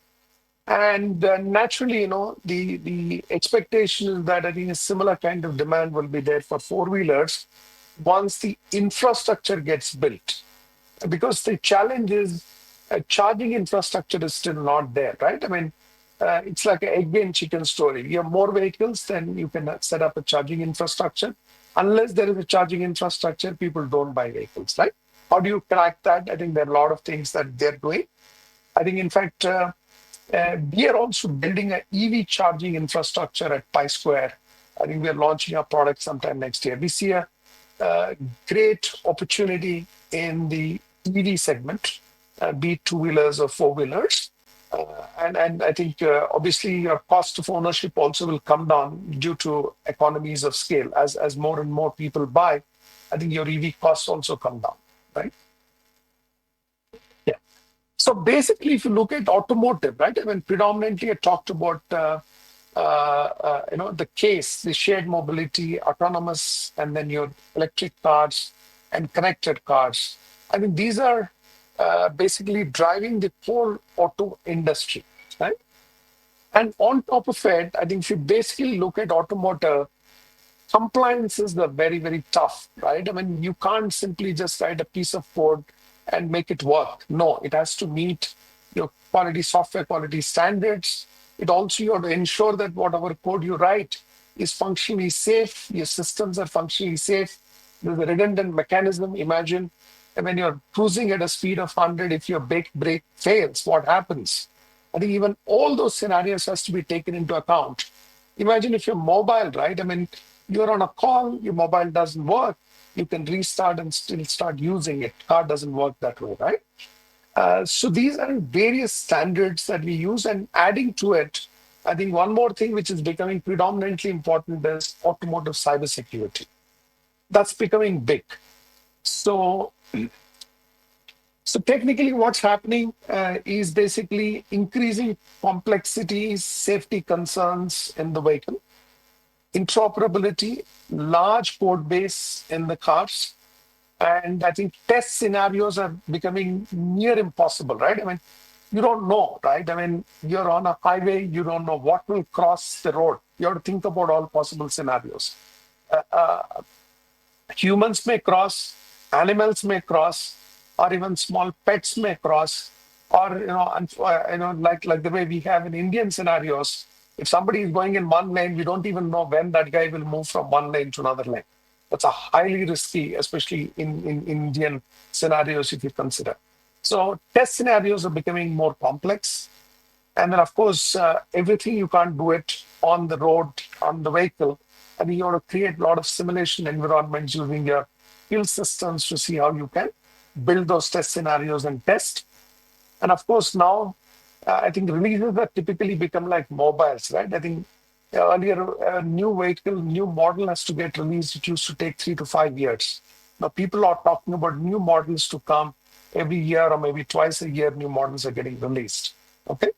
And naturally, the expectation is that I think a similar kind of demand will be there for four-wheelers once the infrastructure gets built. Because the challenge is charging infrastructure is still not there, right? I mean, it's like an egg and chicken story. You have more vehicles, then you can set up a charging infrastructure. Unless there is a charging infrastructure, people don't buy vehicles, right? How do you crack that? I think there are a lot of things that they're doing. I think, in fact, we are also building an EV charging infrastructure at Pi Square. I think we are launching our product sometime next year. We see a great opportunity in the EV segment, be it two-wheelers or four-wheelers. And I think obviously your cost of ownership also will come down due to economies of scale. As more and more people buy, I think your EV costs also come down, right? Yeah. So basically, if you look at automotive, right? I mean, predominantly I talked about the case, the shared mobility, autonomous, and then your electric cars and connected cars. I mean, these are basically driving the whole auto industry, right? And on top of it, I think if you basically look at automotive, compliances are very, very tough, right? I mean, you can't simply just write a piece of code and make it work. No, it has to meet your quality, software quality standards. It also, you have to ensure that whatever code you write is functionally safe, your systems are functionally safe. There's a redundant mechanism. Imagine when you're cruising at a speed of 100, if your brake fails, what happens? I think even all those scenarios has to be taken into account. Imagine if you're mobile, right? I mean, you're on a call, your mobile doesn't work, you can restart and still start using it. Car doesn't work that way, right? So these are various standards that we use, and adding to it, I think one more thing which is becoming predominantly important is automotive cybersecurity. That's becoming big. So, so technically, what's happening is basically increasing complexities, safety concerns in the vehicle, interoperability, large code base in the cars, and I think test scenarios are becoming near impossible, right? I mean, you don't know, right? I mean, you're on a highway, you don't know what will cross the road. You have to think about all possible scenarios. Humans may cross, animals may cross, or even small pets may cross, or like the way we have in Indian scenarios. If somebody is going in one lane, we don't even know when that guy will move from one lane to another lane. That's a highly risky, especially in Indian scenarios, if you consider. So test scenarios are becoming more complex. And then, of course, everything you can't do it on the road, on the vehicle. And you want to create a lot of simulation environments using your field systems to see how you can build those test scenarios and test. And of course, now I think releases have typically become like mobiles, right? I think earlier a new vehicle, new model has to get released. It used to take 3 to 5 years. Now people are talking about new models to come every year or maybe twice a year. New models are getting released. Okay.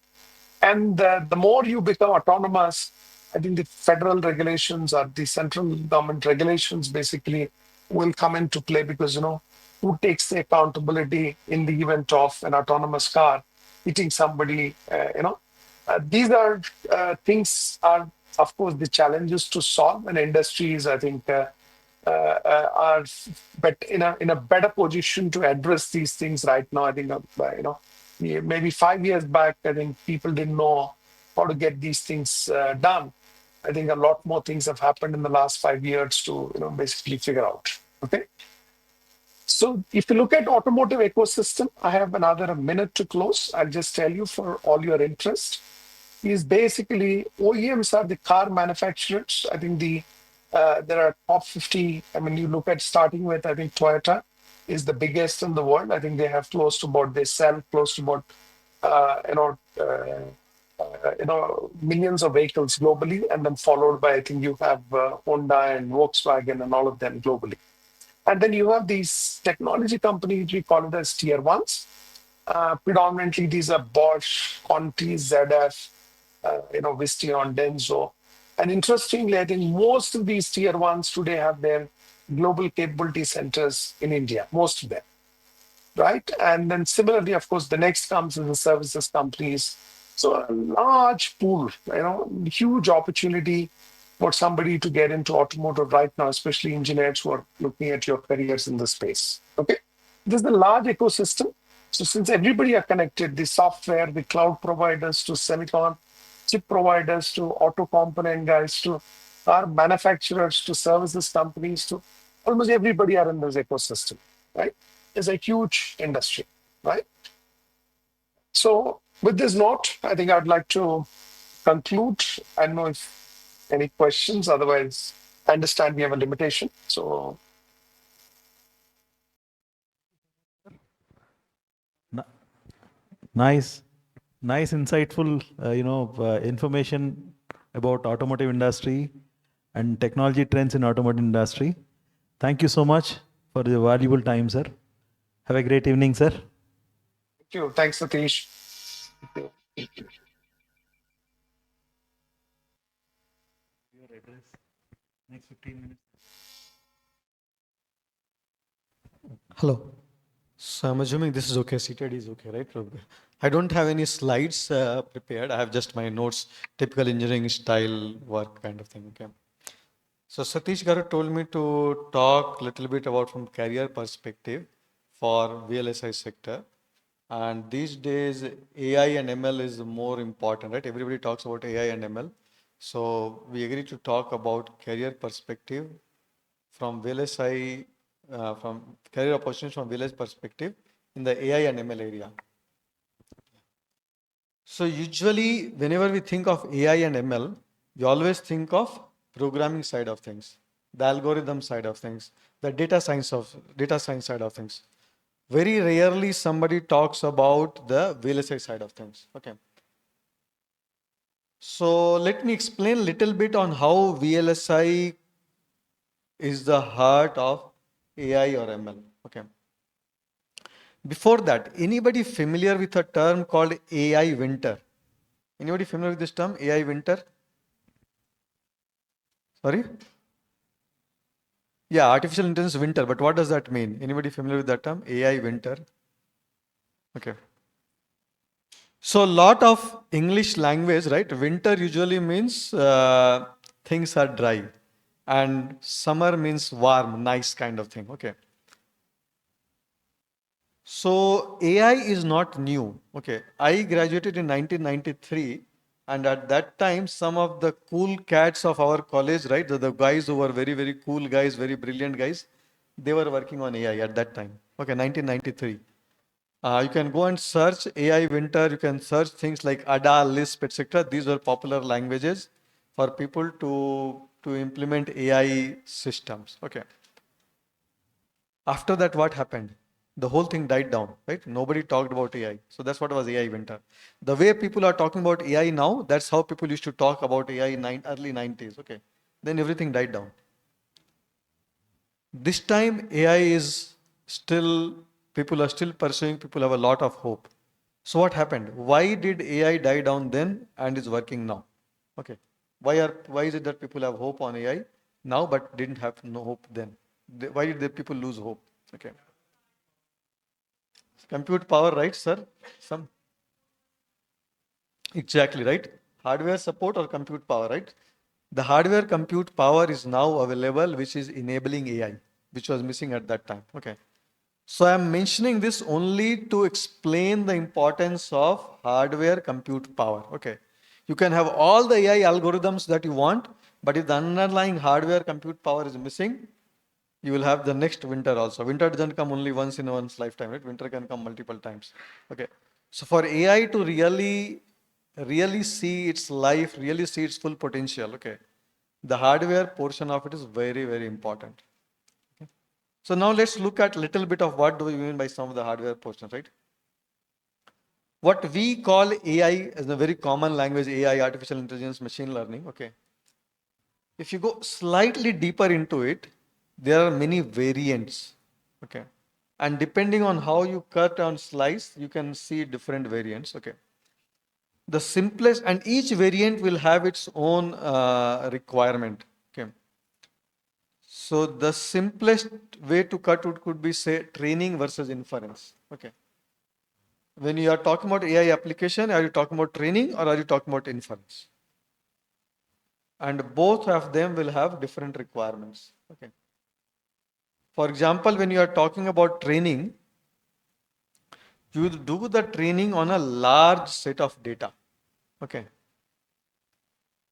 And the more you become autonomous, I think the federal regulations or the central government regulations basically will come into play because, who takes the accountability in the event of an autonomous car hitting somebody, these are things of course, the challenges to solve, and industries, I think, are but in a better position to address these things right now. I think maybe 5 years back, I think people didn't know how to get these things done. I think a lot more things have happened in the last 5 years to basically figure out. Okay. So if you look at automotive ecosystem, I have another minute to close. I'll just tell you for all your interest is basically OEMs are the car manufacturers. I think there are top 50. I mean, you look at starting with, I think Toyota is the biggest in the world. I think they have they sell close to about, millions of vehicles globally, and then followed by, I think you have Honda and Volkswagen and all of them globally. And then you have these technology companies, we call it as tier ones. Predominantly, these are Bosch, Conti, ZF, Visteon, Denso. And interestingly, I think most of these tier ones today have their global capability centers in India, most of them, right? And then similarly, of course, the next comes is the services companies. So a large pool, huge opportunity for somebody to get into automotive right now, especially engineers who are looking at your careers in the space. Okay, this is a large ecosystem. So since everybody are connected, the software, the cloud providers to semicon, chip providers to auto component guys to car manufacturers to services companies to almost everybody are in this ecosystem, right? It's a huge industry, right? So with this note, I think I'd like to conclude. I don't know if any questions, otherwise I understand we have a limitation. So N- Nice, nice, insightful, information about automotive industry and technology trends in automotive industry. Thank you so much for the valuable time, sir. Have a great evening, sir. thank you. Thanks, Satish. Thank you. Your address, next 15 minutes. Hello. So I'm assuming this is okay. Seated is okay, right? I don't have any slides prepared. I have just my notes, typical engineering style work kind of thing. Okay. So Satish Garu told me to talk a little bit about from career perspective for VLSI sector. And these days, AI and ML is more important, right? Everybody talks about AI and ML. So we agreed to talk about career perspective from VLSI, from career opportunities from VLSI perspective in the AI and ML area. So usually, whenever we think of AI and ML, we always think of programming side of things, the algorithm side of things, the data science side of things. Very rarely somebody talks about the VLSI side of things. Okay. So let me explain a little bit on how VLSI is the heart of AI or ML. Okay. Before that, anybody familiar with a term called AI winter? Anybody familiar with this term, AI winter? Sorry? Yeah, artificial intelligence winter, but what does that mean? Anybody familiar with that term? AI winter? Okay. So a lot of English language, right? Winter usually means things are dry, and summer means warm, nice kind of thing. Okay. So AI is not new. Okay. I graduated in 1993, and at that time, some of the cool cats of our college, right? The guys who were very, very cool guys, very brilliant guys, they were working on AI at that time. Okay, 1993. You can go and search AI winter. You can search things like ADA, Lisp, etc. These are popular languages for people to implement AI systems. Okay. After that, what happened? The whole thing died down, right? Nobody talked about AI. So that's what was AI winter. The way people are talking about AI now, that's how people used to talk about AI in early 90s. Okay. Then everything died down. This time AI is still, people are still pursuing, people have a lot of hope. So what happened? Why did AI die down then and is working now? Okay. Why is it that people have hope on AI now but didn't have no hope then? Why did the people lose hope? Okay. Compute power, right, sir? Some exactly right. Hardware support or compute power, right? The hardware compute power is now available, which is enabling AI, which was missing at that time. Okay. So I'm mentioning this only to explain the importance of hardware compute power. Okay. You can have all the AI algorithms that you want, but if the underlying hardware compute power is missing, you will have the next winter also. Winter doesn't come only once in one's lifetime, right? Winter can come multiple times. Okay. So for AI to really see its life, really see its full potential, okay, the hardware portion of it is very, very important. So now let's look at a little bit of what do we mean by some of the hardware portions, right? What we call AI as a very common language, AI, artificial intelligence, machine learning, okay. If you go slightly deeper into it, there are many variants, okay. And depending on how you cut and slice, you can see different variants, okay. The simplest, and each variant will have its own requirement, okay. So the simplest way to cut it could be say training versus inference. Okay. When you are talking about AI application, are you talking about training or are you talking about inference? And both of them will have different requirements. Okay. For example, when you are talking about training, you do the training on a large set of data. Okay.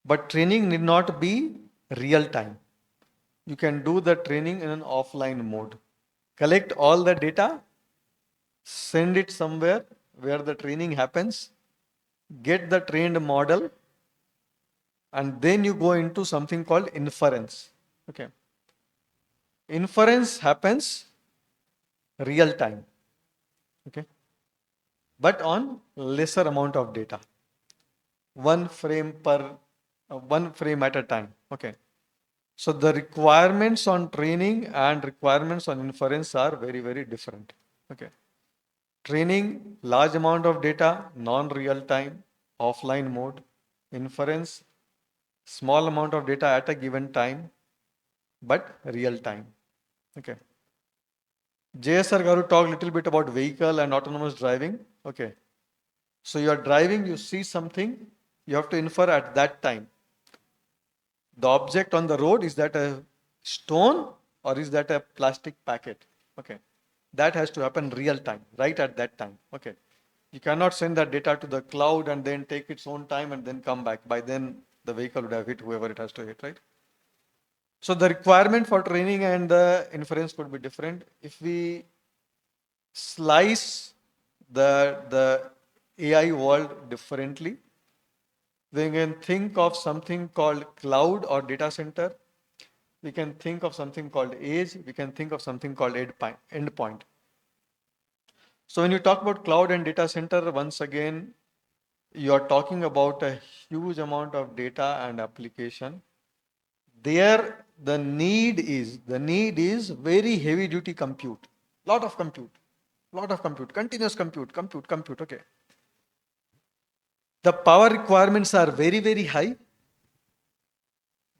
But training need not be real time. You can do the training in an offline mode. Collect all the data, send it somewhere where the training happens, get the trained model, and then you go into something called inference. Okay. Inference happens real time. Okay. But on lesser amount of data. One frame at a time. Okay. So the requirements on training and requirements on inference are very, very different. Okay. Training, large amount of data, non-real time, offline mode. Inference, small amount of data at a given time, but real time. Okay. JSR Garu talked a little bit about vehicle and autonomous driving. Okay. So you are driving, you see something, you have to infer at that time. The object on the road, is that a stone or is that a plastic packet? Okay. That has to happen real time, right at that time. Okay. You cannot send that data to the cloud and then take its own time and then come back. By then, the vehicle would have hit whoever it has to hit, right? So the requirement for training and the inference could be different. If we slice the AI world differently, we can think of something called cloud or data center. We can think of something called edge. We can think of something called endpoint. So when you talk about cloud and data center, once again, you are talking about a huge amount of data and application. There, the need is very heavy duty compute, lot of compute, continuous compute. Okay. The power requirements are very, very high,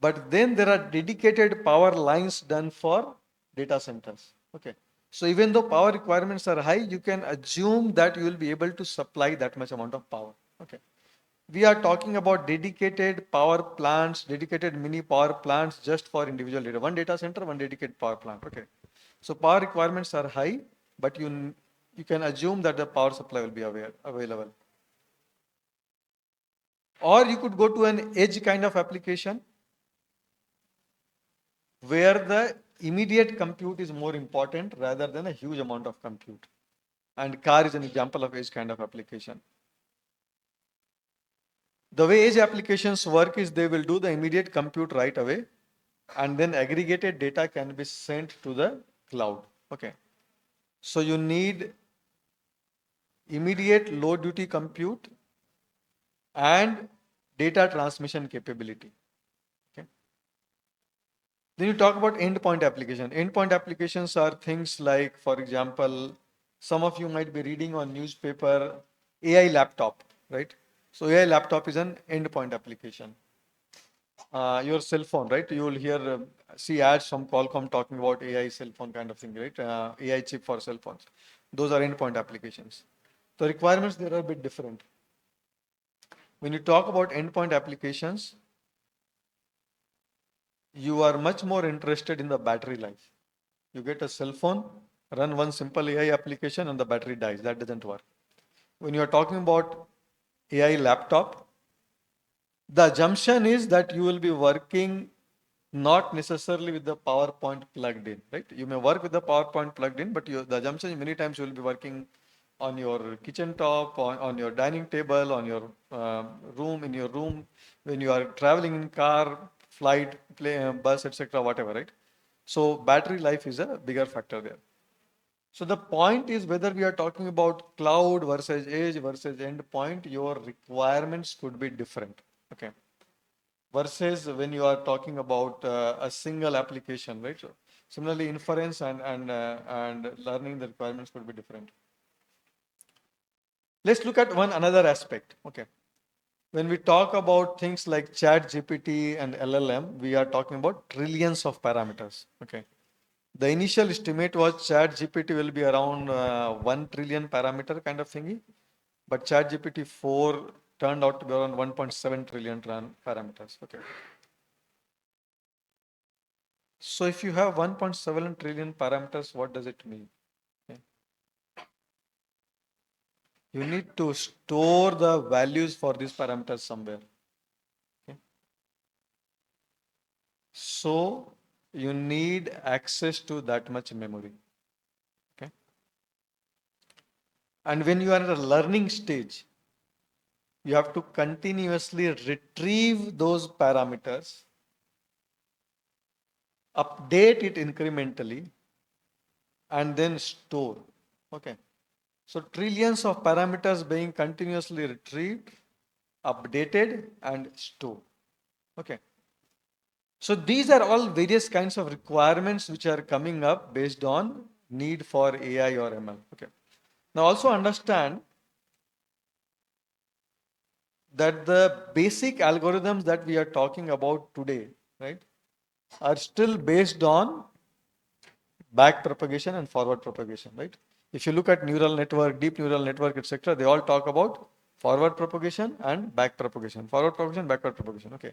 but then there are dedicated power lines done for data centers. Okay. So even though power requirements are high, you can assume that you will be able to supply that much amount of power. Okay. We are talking about dedicated power plants, dedicated mini power plants just for individual data. One data center, one dedicated power plant. Okay. So power requirements are high, but you can assume that the power supply will be available. Or you could go to an edge kind of application where the immediate compute is more important rather than a huge amount of compute. And car is an example of edge kind of application. The way edge applications work is they will do the immediate compute right away, and then aggregated data can be sent to the cloud. Okay. So you need immediate low duty compute and data transmission capability. Okay. Then you talk about endpoint application. Endpoint applications are things like, for example, some of you might be reading on newspaper, AI laptop, right? So AI laptop is an endpoint application. Your cell phone, right? You will hear, see ads from Qualcomm talking about AI cell phone kind of thing, right? AI chip for cell phones. Those are endpoint applications. The requirements there are a bit different. When you talk about endpoint applications, you are much more interested in the battery life. You get a cell phone, run one simple AI application and the battery dies. That doesn't work. When you are talking about AI laptop, the assumption is that you will be working not necessarily with the PowerPoint plugged in, right? You may work with the PowerPoint plugged in, but the assumption is many times you will be working on your kitchen top, on your dining table, on your room, in your room, when you are traveling in car, flight, bus, etc., whatever, right? So battery life is a bigger factor there. So the point is whether we are talking about cloud versus edge versus endpoint, your requirements could be different. Okay. Versus when you are talking about a single application, right? So similarly, inference and learning, the requirements could be different. Let's look at one another aspect. Okay. When we talk about things like Chat GPT and LLM, we are talking about trillions of parameters. Okay. The initial estimate was Chat GPT will be around 1 trillion parameter kind of thingy, but Chat GPT 4 turned out to be around 1.7 trillion parameters. Okay. So if you have 1.7 trillion parameters, what does it mean? Okay. You need to store the values for these parameters somewhere. Okay. So you need access to that much memory. Okay. And when you are at a learning stage, you have to continuously retrieve those parameters, update it incrementally, and then store. Okay. So trillions of parameters being continuously retrieved, updated, and stored. Okay. So these are all various kinds of requirements which are coming up based on need for AI or ML. Okay. Now also understand that the basic algorithms that we are talking about today, right, are still based on back propagation and forward propagation, right? If you look at neural network, deep neural network, etc., they all talk about forward propagation and back propagation. Forward propagation, backward propagation. Okay.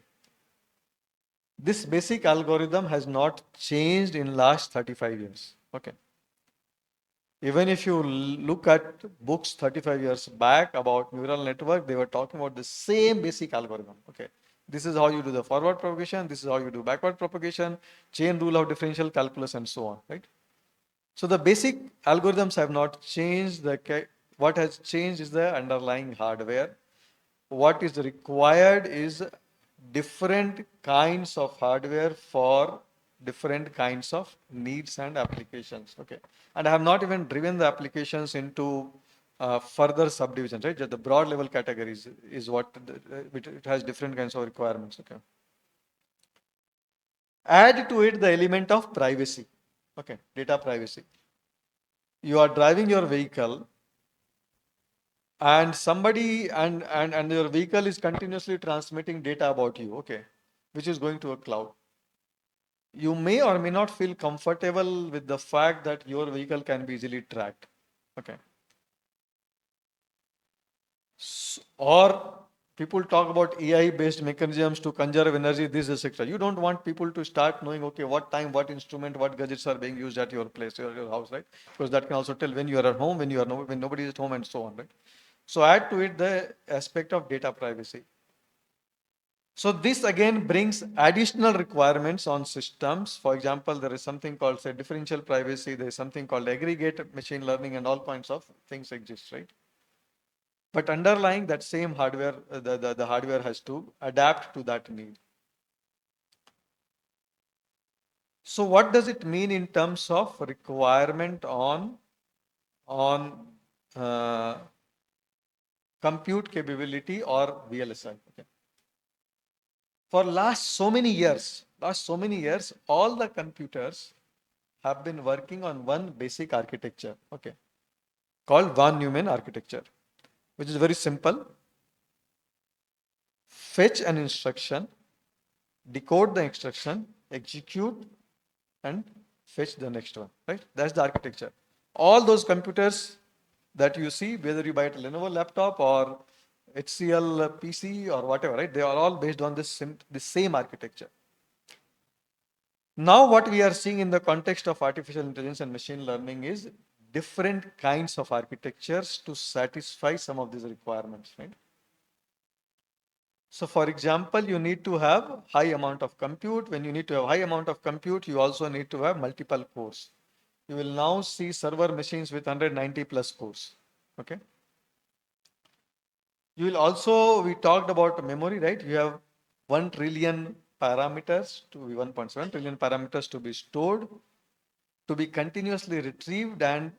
This basic algorithm has not changed in last 35 years. Okay. Even if you look at books 35 years back about neural network, they were talking about the same basic algorithm. Okay. This is how you do the forward propagation. This is how you do backward propagation, chain rule of differential calculus, and so on, right? So the basic algorithms have not changed. What has changed is the underlying hardware. What is required is different kinds of hardware for different kinds of needs and applications. Okay. And I have not even driven the applications into further subdivisions, right? Just the broad level categories is what it has different kinds of requirements. Okay. Add to it the element of privacy. Okay. Data privacy. You are driving your vehicle and somebody and your vehicle is continuously transmitting data about you, okay, which is going to a cloud. You may or may not feel comfortable with the fact that your vehicle can be easily tracked, okay. Or people talk about AI based mechanisms to conserve energy, this is etc. You don't want people to start knowing, okay, what time, what instrument, what gadgets are being used at your place, your house, right? Because that can also tell when you are at home, when you are when nobody is at home, and so on, right? So add to it the aspect of data privacy. So this again brings additional requirements on systems. For example, there is something called, say, differential privacy. There is something called aggregate machine learning, and all kinds of things exist, right? But underlying that same hardware, the hardware has to adapt to that need. So what does it mean in terms of requirement on uh, compute capability or VLSI? Okay. For last so many years, all the computers have been working on one basic architecture, okay, called von Neumann architecture, which is very simple. Fetch an instruction, decode the instruction, execute, and fetch the next one, right? That's the architecture. All those computers that you see, whether you buy a Lenovo laptop or HCL PC or whatever, right? They are all based on this same architecture. Now, what we are seeing in the context of artificial intelligence and machine learning is different kinds of architectures to satisfy some of these requirements, right? So, for example, you need to have high amount of compute. When you need to have high amount of compute, you also need to have multiple cores. You will now see server machines with 190 plus cores, okay? You will also, we talked about memory, right? You have 1 trillion parameters to be 1.7 trillion parameters to be stored, to be continuously retrieved and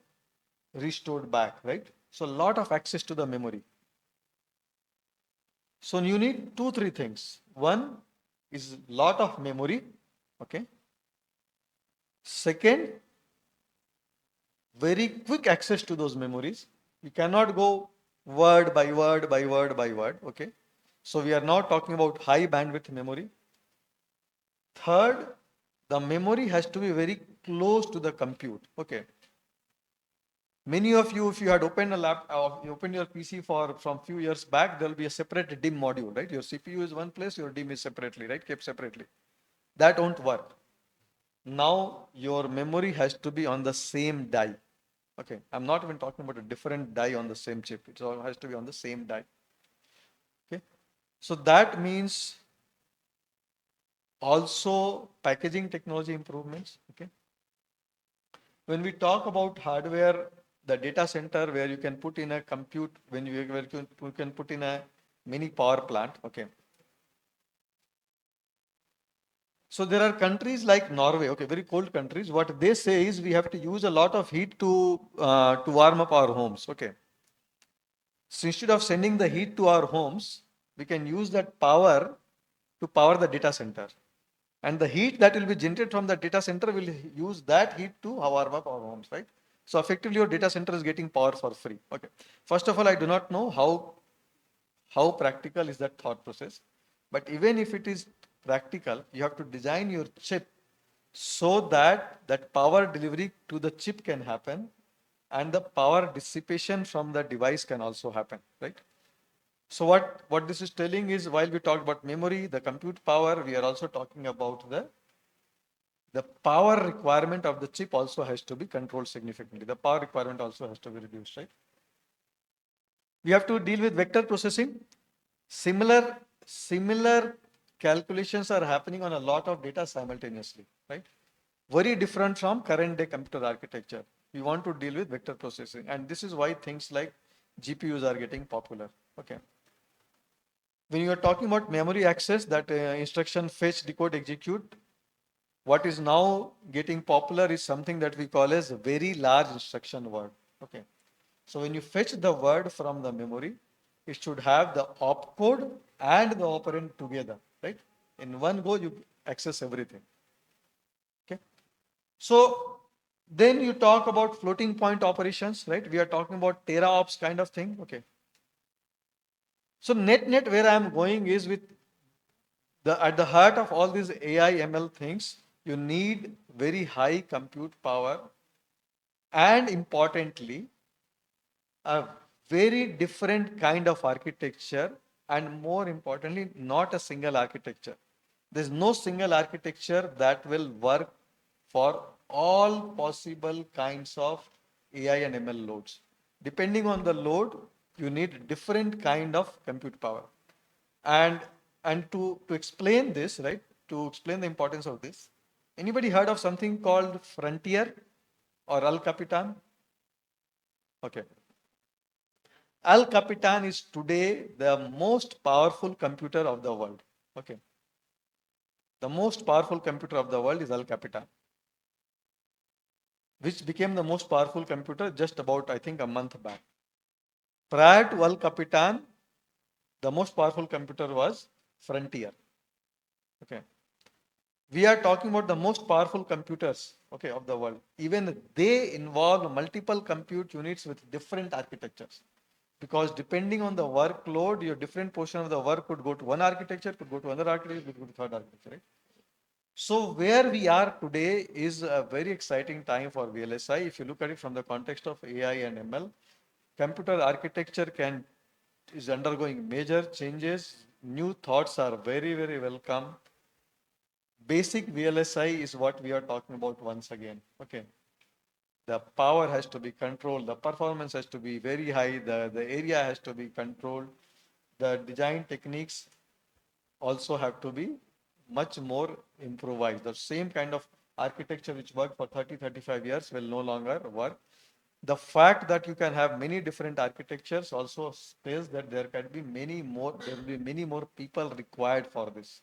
restored back, right? So a lot of access to the memory. So you need 2-3 things. One is lot of memory, okay? Second, very quick access to those memories. You cannot go word by word by word by word, okay? So we are now talking about high bandwidth memory. Third, the memory has to be very close to the compute, okay? Many of you, if you had opened you opened your PC from few years back, there will be a separate DIMM module, right? Your CPU is one place, your DIMM is separately, right? Kept separately. That won't work. Now your memory has to be on the same die. Okay, I'm not even talking about a different die on the same chip. It all has to be on the same die. Okay, so that means also packaging technology improvements. Okay, when we talk about hardware, the data center where you can put in a compute, where you can put in a mini power plant. Okay. So there are countries like Norway, okay, very cold countries. What they say is we have to use a lot of heat to warm up our homes. Okay. So instead of sending the heat to our homes, we can use that power to power the data center. And the heat that will be generated from the data center will use that heat to warm up our homes, right? So effectively your data center is getting power for free. Okay. First of all, I do not know how practical is that thought process. But even if it is practical, you have to design your chip so that that power delivery to the chip can happen and the power dissipation from the device can also happen, right? So what this is telling is, while we talked about memory, the compute power, we are also talking about the power requirement of the chip also has to be controlled significantly. The power requirement also has to be reduced, right? We have to deal with vector processing. Similar calculations are happening on a lot of data simultaneously, right? Very different from current day computer architecture. We want to deal with vector processing, and this is why things like GPUs are getting popular. Okay. When you are talking about memory access, that instruction fetch, decode, execute, What is now getting popular is something that we call as very large instruction word. Okay. So when you fetch the word from the memory, it should have the opcode and the operand together, right? In one go, you access everything. Okay. So then you talk about floating point operations, right? We are talking about teraops kind of thing. Okay. So net where I am going is with at the heart of all these AI ML things, you need very high compute power and importantly, a very different kind of architecture and more importantly, not a single architecture. There's no single architecture that will work for all possible kinds of AI and ML loads. Depending on the load, you need different kind of compute power. And to explain this, right, to explain the importance of this, anybody heard of something called Frontier or El Capitan? Okay. El Capitan is today the most powerful computer of the world. Okay. The most powerful computer of the world is El Capitan, which became the most powerful computer just about, I think, a month back. Prior to El Capitan, the most powerful computer was Frontier. Okay. We are talking about the most powerful computers, okay, of the world. Even they involve multiple compute units with different architectures. Because depending on the workload, your different portion of the work could go to one architecture, could go to another architecture, could go to third architecture, right? So where we are today is a very exciting time for VLSI. If you look at it from the context of AI and ML, computer architecture is undergoing major changes. New thoughts are very, very welcome. Basic VLSI is what we are talking about once again. Okay. The power has to be controlled, the performance has to be very high, the area has to be controlled, the design techniques also have to be much more improvised. The same kind of architecture which worked for 30, 35 years will no longer work. The fact that you can have many different architectures also spells that there will be many more people required for this.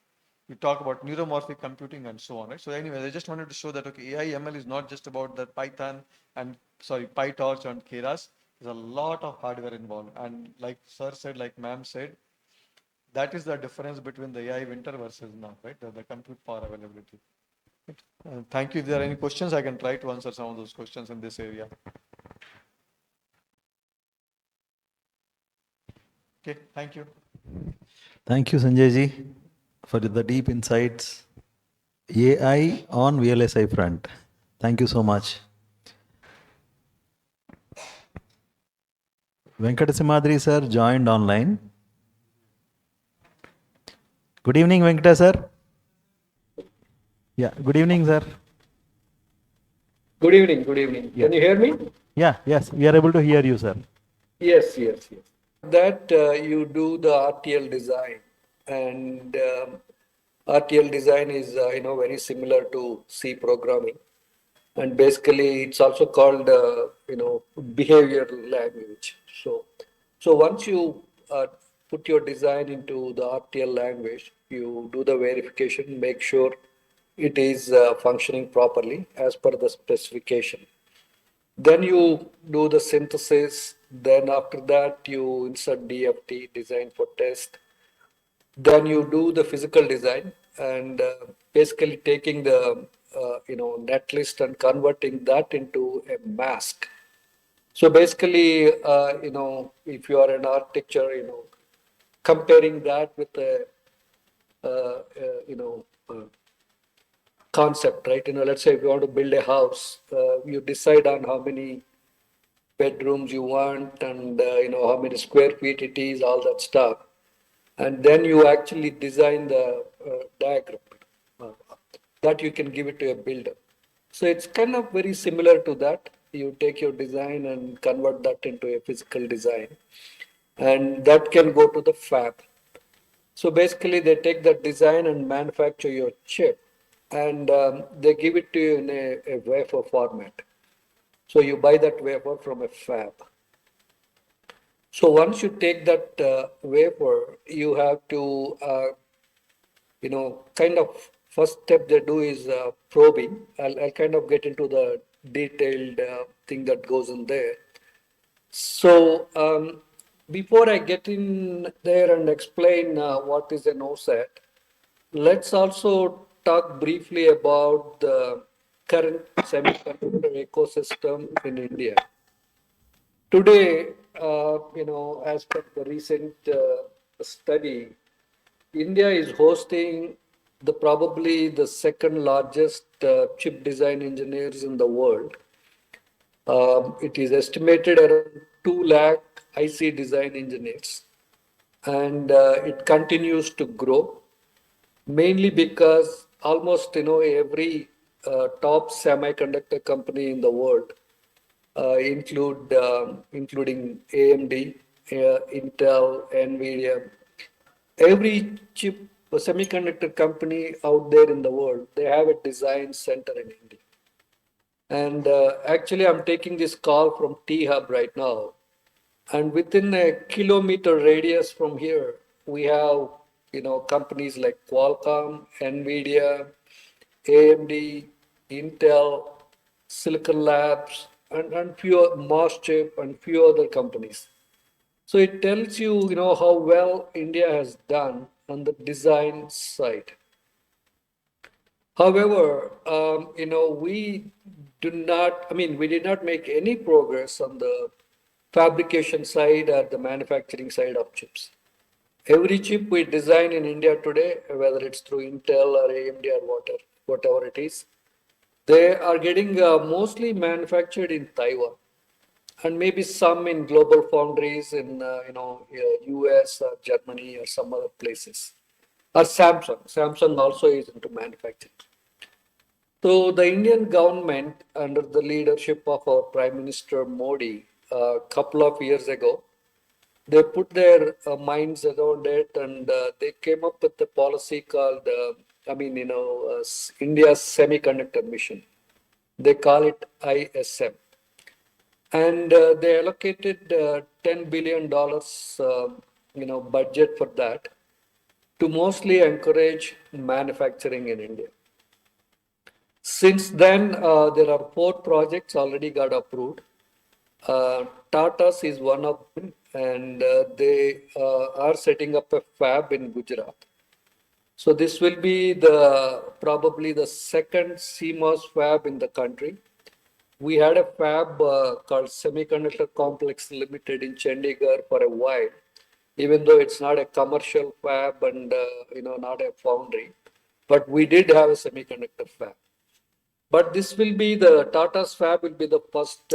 We talk about neuromorphic computing and so on, right? So anyway, I just wanted to show that, okay, AI ML is not just about the Python and, PyTorch and Keras. There's a lot of hardware involved. And like sir said, like ma'am said, that is the difference between the AI winter versus now, right? The compute power availability. Thank you. If there are any questions, I can try to answer some of those questions in this area. Okay, thank you. Thank you, Sanjay ji, for the deep insights. AI on VLSI front. Thank you so much. Venkatasimadri sir joined online. Good evening, Venkata sir. Yeah, good evening, sir. Good evening. Good evening. Yeah. Can you hear me? Yeah, yes, we are able to hear you, sir. Yes, yes, yes. That you do the RTL design, and RTL design is very similar to C programming, and basically it's also called behavior language. So once you put your design into the RTL language, you do the verification, make sure it is functioning properly as per the specification. Then you do the synthesis. Then after that, you insert DFT, design for test. Then you do the physical design and basically taking the net list and converting that into a mask. So basically, if you are an architecture, comparing that with a uh, uh, you know uh, concept, right? Let's say if you want to build a house, you decide on how many bedrooms you want and how many square feet it is, all that stuff, and then you actually design the diagram uh, that you can give it to a builder. So it's kind of very similar to that. You take your design and convert that into a physical design, and that can go to the fab. So basically, they take that design and manufacture your chip, and they give it to you in a wafer format. So you buy that wafer from a fab. So once you take that wafer, you have to, kind of first step they do is probing. I'll kind of get into the detailed thing that goes in there. So before I get in there and explain what is an OSAT, let's also talk briefly about the current semiconductor ecosystem in India. Today, as per the recent study, India is hosting probably the second largest chip design engineers in the world. It is estimated around 2 lakh IC design engineers, and it continues to grow, mainly because almost every top semiconductor company in the world, including AMD, Intel, Nvidia, every chip semiconductor company out there in the world, they have a design center in India. And actually, I'm taking this call from T Hub right now. And within a kilometer radius from here, we have companies like Qualcomm, Nvidia, AMD, Intel, Silicon Labs, and few Moschip and few other companies. So it tells you, how well India has done on the design side. However, we we did not make any progress on the fabrication side or the manufacturing side of chips. Every chip we design in India today, whether it's through Intel or AMD or whatever it is, they are getting mostly manufactured in Taiwan, and maybe some in global foundries in US or Germany or some other places, or Samsung. Samsung also is into manufacturing. So the Indian government, under the leadership of our Prime Minister Modi, a couple of years ago, they put their minds around it, and they came up with a policy called, India's Semiconductor Mission. They call it ISM, and they allocated $10 billion, budget for that, to mostly encourage manufacturing in India. Since then, there are 4 projects already got approved. Tata's is one of them, and they are setting up a fab in Gujarat. So this will be probably the second CMOS fab in the country. We had a fab called Semiconductor Complex Limited in Chandigarh for a while, even though it's not a commercial fab and not a foundry, but we did have a semiconductor fab. But this will be Tata's fab will be the first,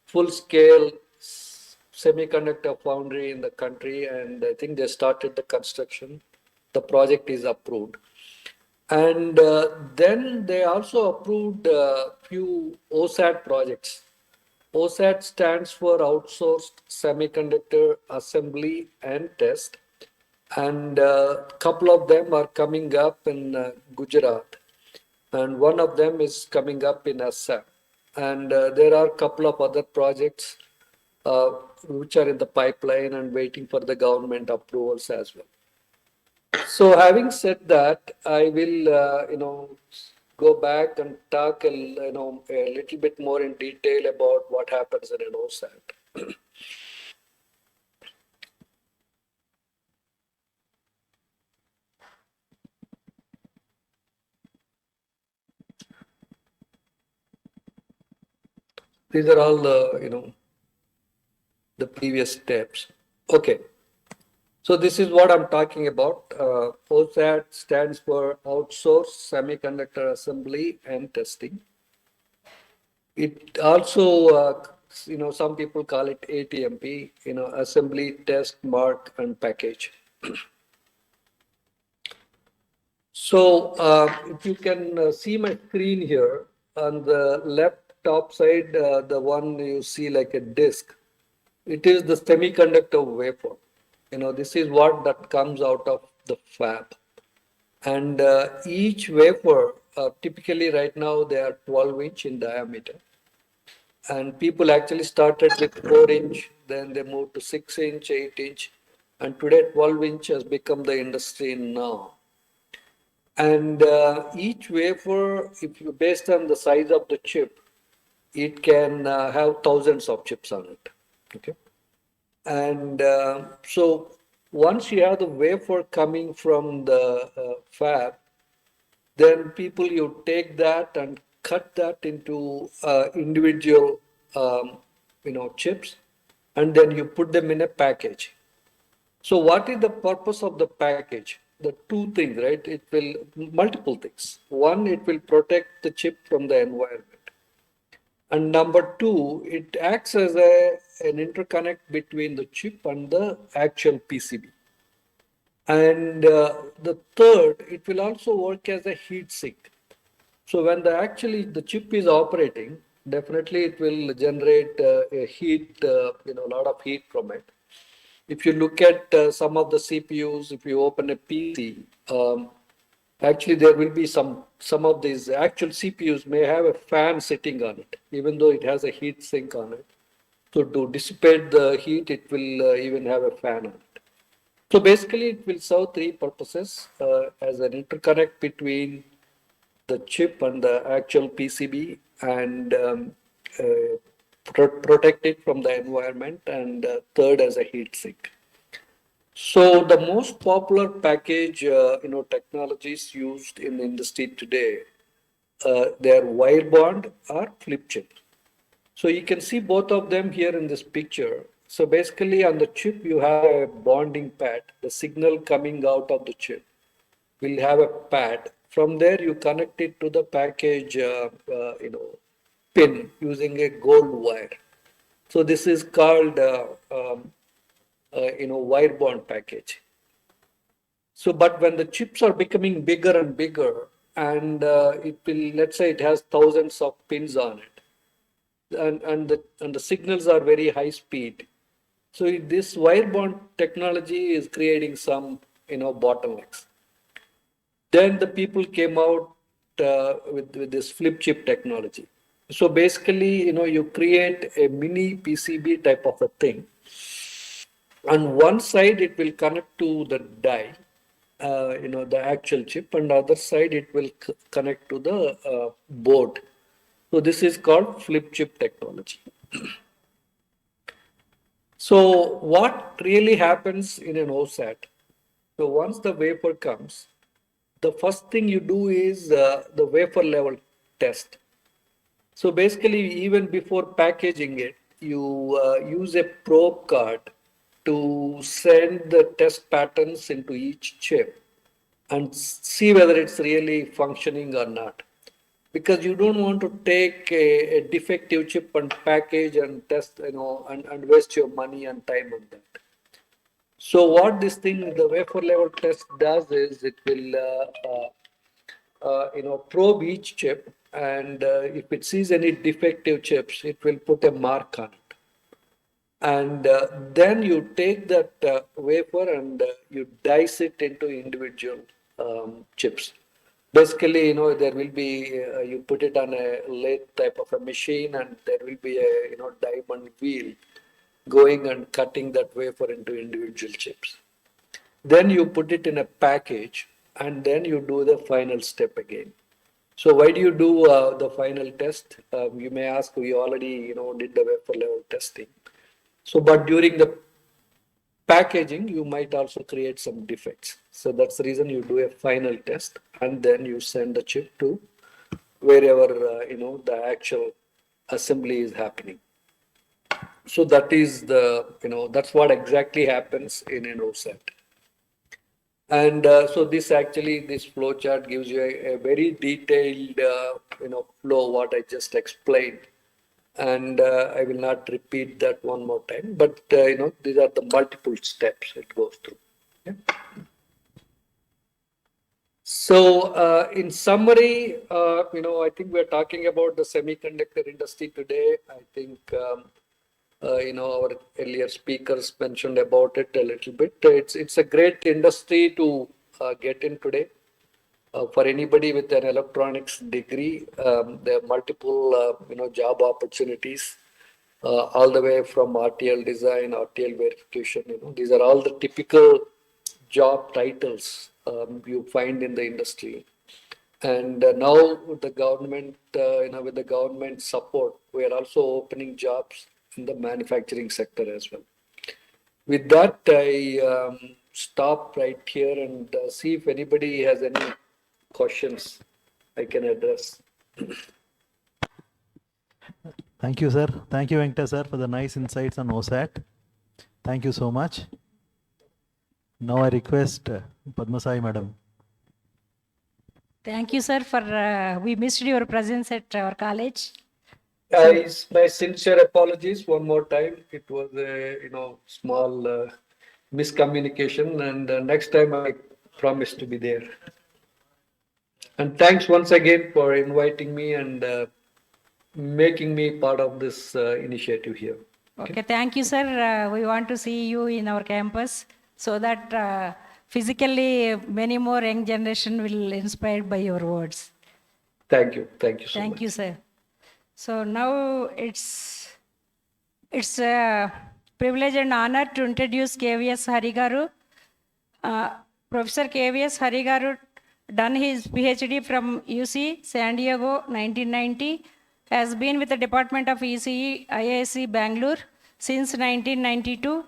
full-scale semiconductor foundry in the country, and I think they started the construction. The project is approved. And then they also approved a few OSAT projects. OSAT stands for Outsourced Semiconductor Assembly and Test. And a couple of them are coming up in Gujarat. And one of them is coming up in Assam. And there are a couple of other projects which are in the pipeline and waiting for the government approvals as well. So having said that, I will, go back and talk a little bit more in detail about what happens in an OSAT. These are all the previous steps. Okay. So this is what I'm talking about. OSAT stands for Outsourced Semiconductor Assembly and Testing. It also, some people call it ATMP, Assembly, Test, Mark, and Package. So if you can see my screen here, on the left top side, the one you see like a disk, it is the semiconductor wafer. This is what that comes out of the fab. And each wafer, typically right now, they are 12-inch in diameter. And people actually started with 4-inch, then they moved to 6-inch, 8-inch. And today 12-inch has become the industry now. And each wafer, if you based on the size of the chip, it can have thousands of chips on it. Okay, and so once you have the wafer coming from the fab, then people you take that and cut that into individual chips, and then you put them in a package. So what is the purpose of the package? The two things, right? It will multiple things. One, it will protect the chip from the environment, and number two, it acts as an interconnect between the chip and the actual PCB. And the third, it will also work as a heat sink. So when the chip is operating, definitely it will generate a heat, a lot of heat from it. If you look at some of the CPUs, if you open a PC, actually there will be some of these actual CPUs may have a fan sitting on it, even though it has a heat sink on it. So to dissipate the heat, it will even have a fan on it. So basically, it will serve three purposes as an interconnect between the chip and the actual PCB, and protect it from the environment, and third as a heat sink. So the most popular package technologies used in the industry today, they are wire bond or flip chip. So you can see both of them here in this picture. So basically on the chip you have a bonding pad. The signal coming out of the chip will have a pad. From there you connect it to the package pin using a gold wire. So this is called wire bond package. So but when the chips are becoming bigger and bigger, and it will, let's say it has thousands of pins on it, and the signals are very high speed. So this wire bond technology is creating some bottlenecks. Then the people came out with this flip chip technology. So basically, you create a mini PCB type of a thing. On one side, it will connect to the die, the actual chip, and the other side, it will connect to the board. So this is called flip chip technology. So what really happens in an OSAT? So once the wafer comes, the first thing you do is the wafer level test. So basically, even before packaging it, you use a probe card to send the test patterns into each chip and see whether it's really functioning or not. Because you don't want to take a defective chip and package and test, and waste your money and time on that. So what this thing, the wafer level test does is it will, probe each chip, and if it sees any defective chips, it will put a mark on it. And then you take that wafer and you dice it into individual chips. Basically, there will be, you put it on a lathe type of a machine, and there will be a, diamond wheel going and cutting that wafer into individual chips. Then you put it in a package, and then you do the final step again. So why do you do the final test? You may ask, we already, did the wafer level testing. So, but during the packaging, you might also create some defects. So that's the reason you do a final test, and then you send the chip to wherever, the actual assembly is happening. So that is the, that's what exactly happens in an OSAT. And so this flow chart gives you a very detailed, flow, what I just explained. And I will not repeat that one more time, but these are the multiple steps it goes through. Yeah. So in summary, I think we're talking about the semiconductor industry today. I think our earlier speakers mentioned about it a little bit. It's a great industry to get in today. For anybody with an electronics degree, there are multiple job opportunities, all the way from RTL design, RTL verification. These are all the typical job titles you find in the industry. And now the government, with the government support, we are also opening jobs in the manufacturing sector as well. With that, I stop right here and see if anybody has any questions I can address. Thank you, sir. Thank you, Venkata, sir, for the nice insights on OSAT. Thank you so much. Now I request Padma Sai, madam. Thank you, sir, for we missed your presence at our college. My sincere apologies one more time. It was a small miscommunication, and next time I promise to be there. And thanks once again for inviting me and making me part of this initiative here. Okay, thank you, sir. We want to see you in our campus so that physically many more young generation will inspired by your words. Thank you so much. Thank you, sir. So now it's a privilege and honor to introduce KVS Harigaru. Professor KVS Harigaru done his PhD from UC San Diego 1990, has been with the Department of ECE IISc Bangalore since 1992.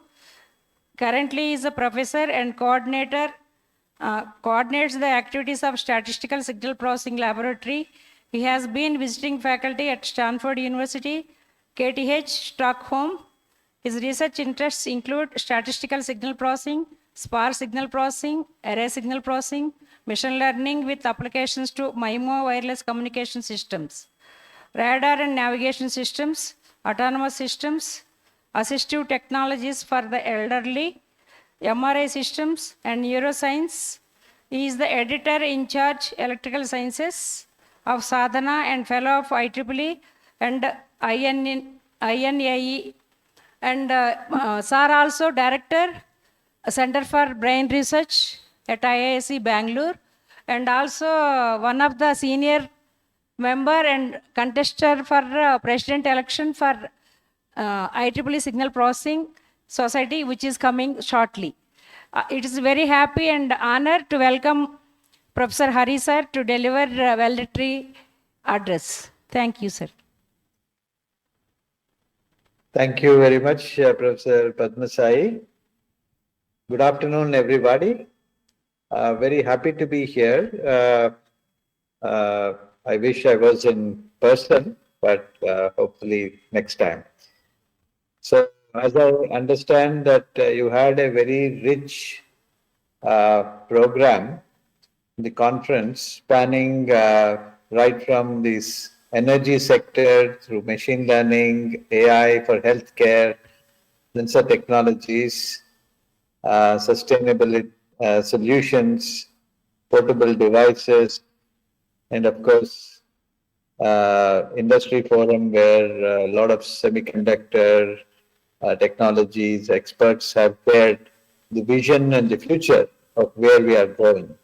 Currently is a professor and coordinates the activities of Statistical Signal Processing Laboratory. He has been visiting faculty at Stanford University, KTH, Stockholm. His research interests include statistical signal processing, sparse signal processing, array signal processing, machine learning with applications to MIMO wireless communication systems, radar and navigation systems, autonomous systems, assistive technologies for the elderly, MRI systems, and neuroscience. He is the editor-in-charge Electrical Sciences of Sadhana and fellow of IEEE and INAE. And Sir also director, Center for Brain Research at IISc Bangalore, and also one of the senior member and contester for president election for IEEE Signal Processing Society, which is coming shortly. It is very happy and honor to welcome Professor Hari sir to deliver valedictory address. Thank you, sir. Thank you very much, Professor Padma Sai. Good afternoon, everybody. Very happy to be here. I wish I was in person, but hopefully next time. So, as I understand that you had a very rich program, the conference spanning right from this energy sector through machine learning, AI for healthcare, sensor technologies, sustainability solutions, portable devices, and of course, industry forum where a lot of semiconductor technologies experts have shared the vision and the future of where we are going.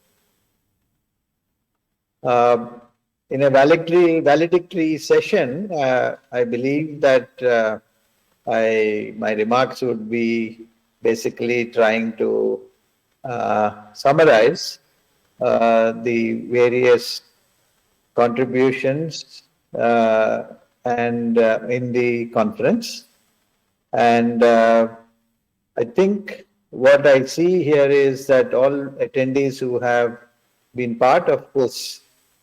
In a valedictory session, I believe that my remarks would be basically trying to summarize the various contributions and in the conference. And I think what I see here is that all attendees who have been part of this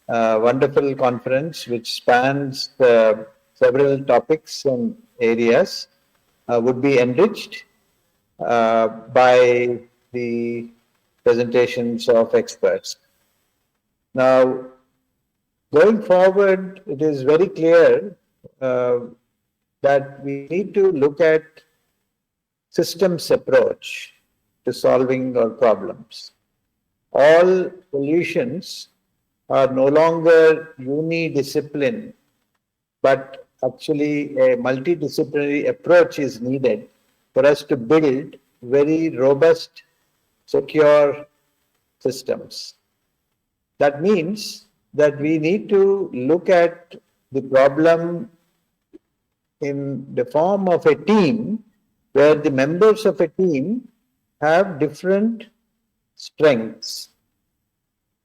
wonderful conference, which spans several topics and areas, would be enriched by the presentations of experts. Now, going forward, it is very clear that we need to look at systems approach to solving our problems. All solutions are no longer unidisciplinary, but actually a multidisciplinary approach is needed for us to build very robust, secure systems. That means that we need to look at the problem in the form of a team where the members of a team have different strengths,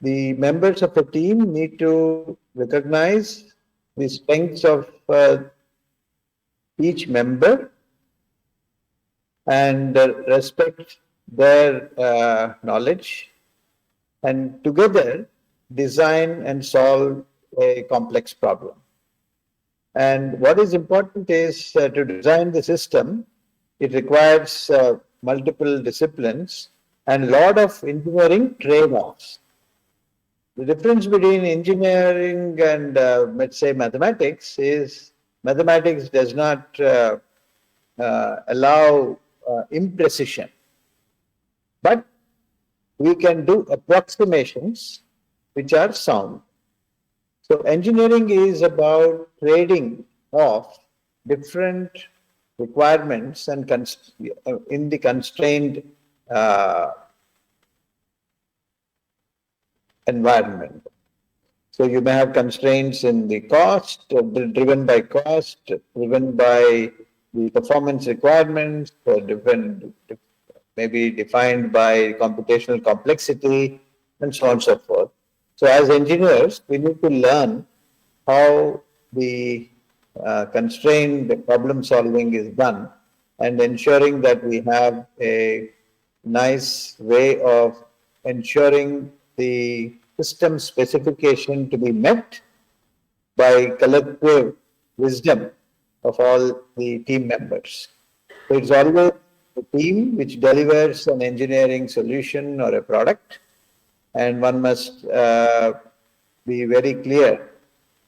the members of the team need to recognize the strengths of each member and respect their knowledge, and together design and solve a complex problem. And what is important is to design the system, it requires multiple disciplines and a lot of engineering trade-offs. The difference between engineering and let's say mathematics is mathematics does not allow imprecision, but we can do approximations which are sound. So engineering is about trading off different requirements and in the constrained environment. So you may have constraints in the cost, driven by cost, driven by the performance requirements, or maybe defined by computational complexity, and so on and so forth. So as engineers, we need to learn how the constrained problem solving is done, and ensuring that we have a nice way of ensuring the system specification to be met by collective wisdom of all the team members. So it's always a team which delivers an engineering solution or a product, and one must be very clear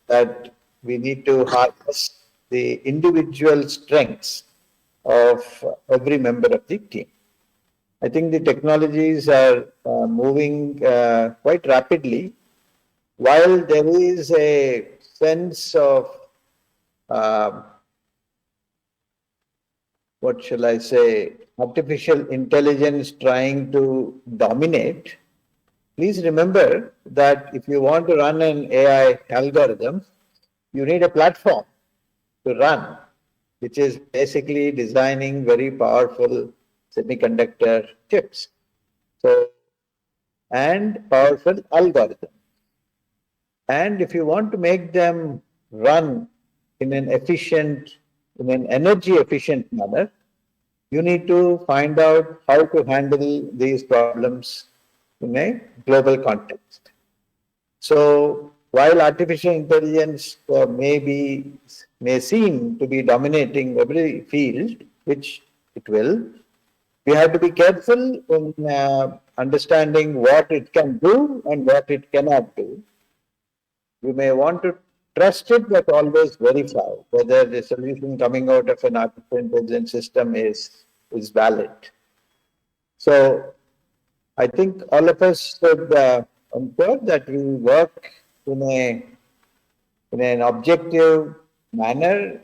that we need to harness the individual strengths of every member of the team. I think the technologies are moving quite rapidly. While there is a sense of, what shall I say, artificial intelligence trying to dominate, please remember that if you want to run an AI algorithm, you need a platform to run, which is basically designing very powerful semiconductor chips. So, and powerful algorithms. And if you want to make them run in an efficient, in an energy efficient manner, you need to find out how to handle these problems in a global context. So while artificial intelligence may seem to be dominating every field, which it will, we have to be careful in understanding what it can do and what it cannot do. You may want to trust it, but always verify whether the solution coming out of an artificial intelligence system is valid. So I think all of us should ensure that we work in an objective manner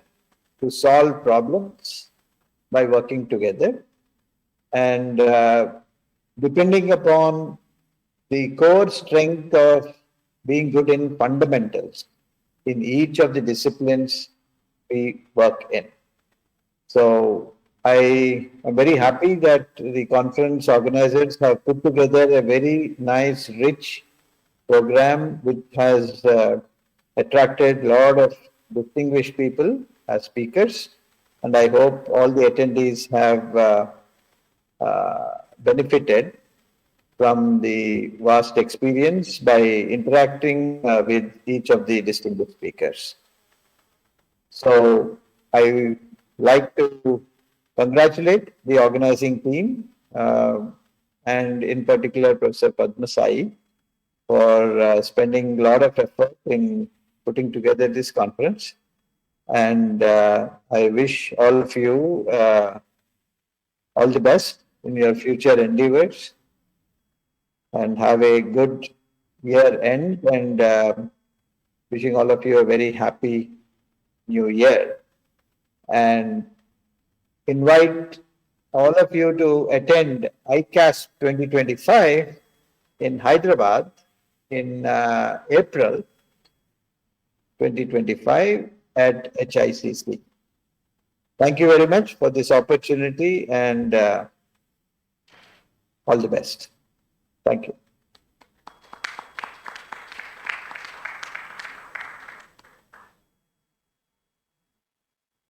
to solve problems by working together, and depending upon the core strength of being good in fundamentals in each of the disciplines we work in. So I am very happy that the conference organizers have put together a very nice, rich program which has attracted a lot of distinguished people as speakers, and I hope all the attendees have benefited from the vast experience by interacting with each of the distinguished speakers. So I like to congratulate the organizing team and in particular Professor Padma Sai for spending a lot of effort in putting together this conference. And I wish all of you all the best in your future endeavors, and have a good year end, and wishing all of you a very happy new year, and invite all of you to attend ICASP 2025 in Hyderabad in April 2025 at HICC. Thank you very much for this opportunity, and all the best. Thank you.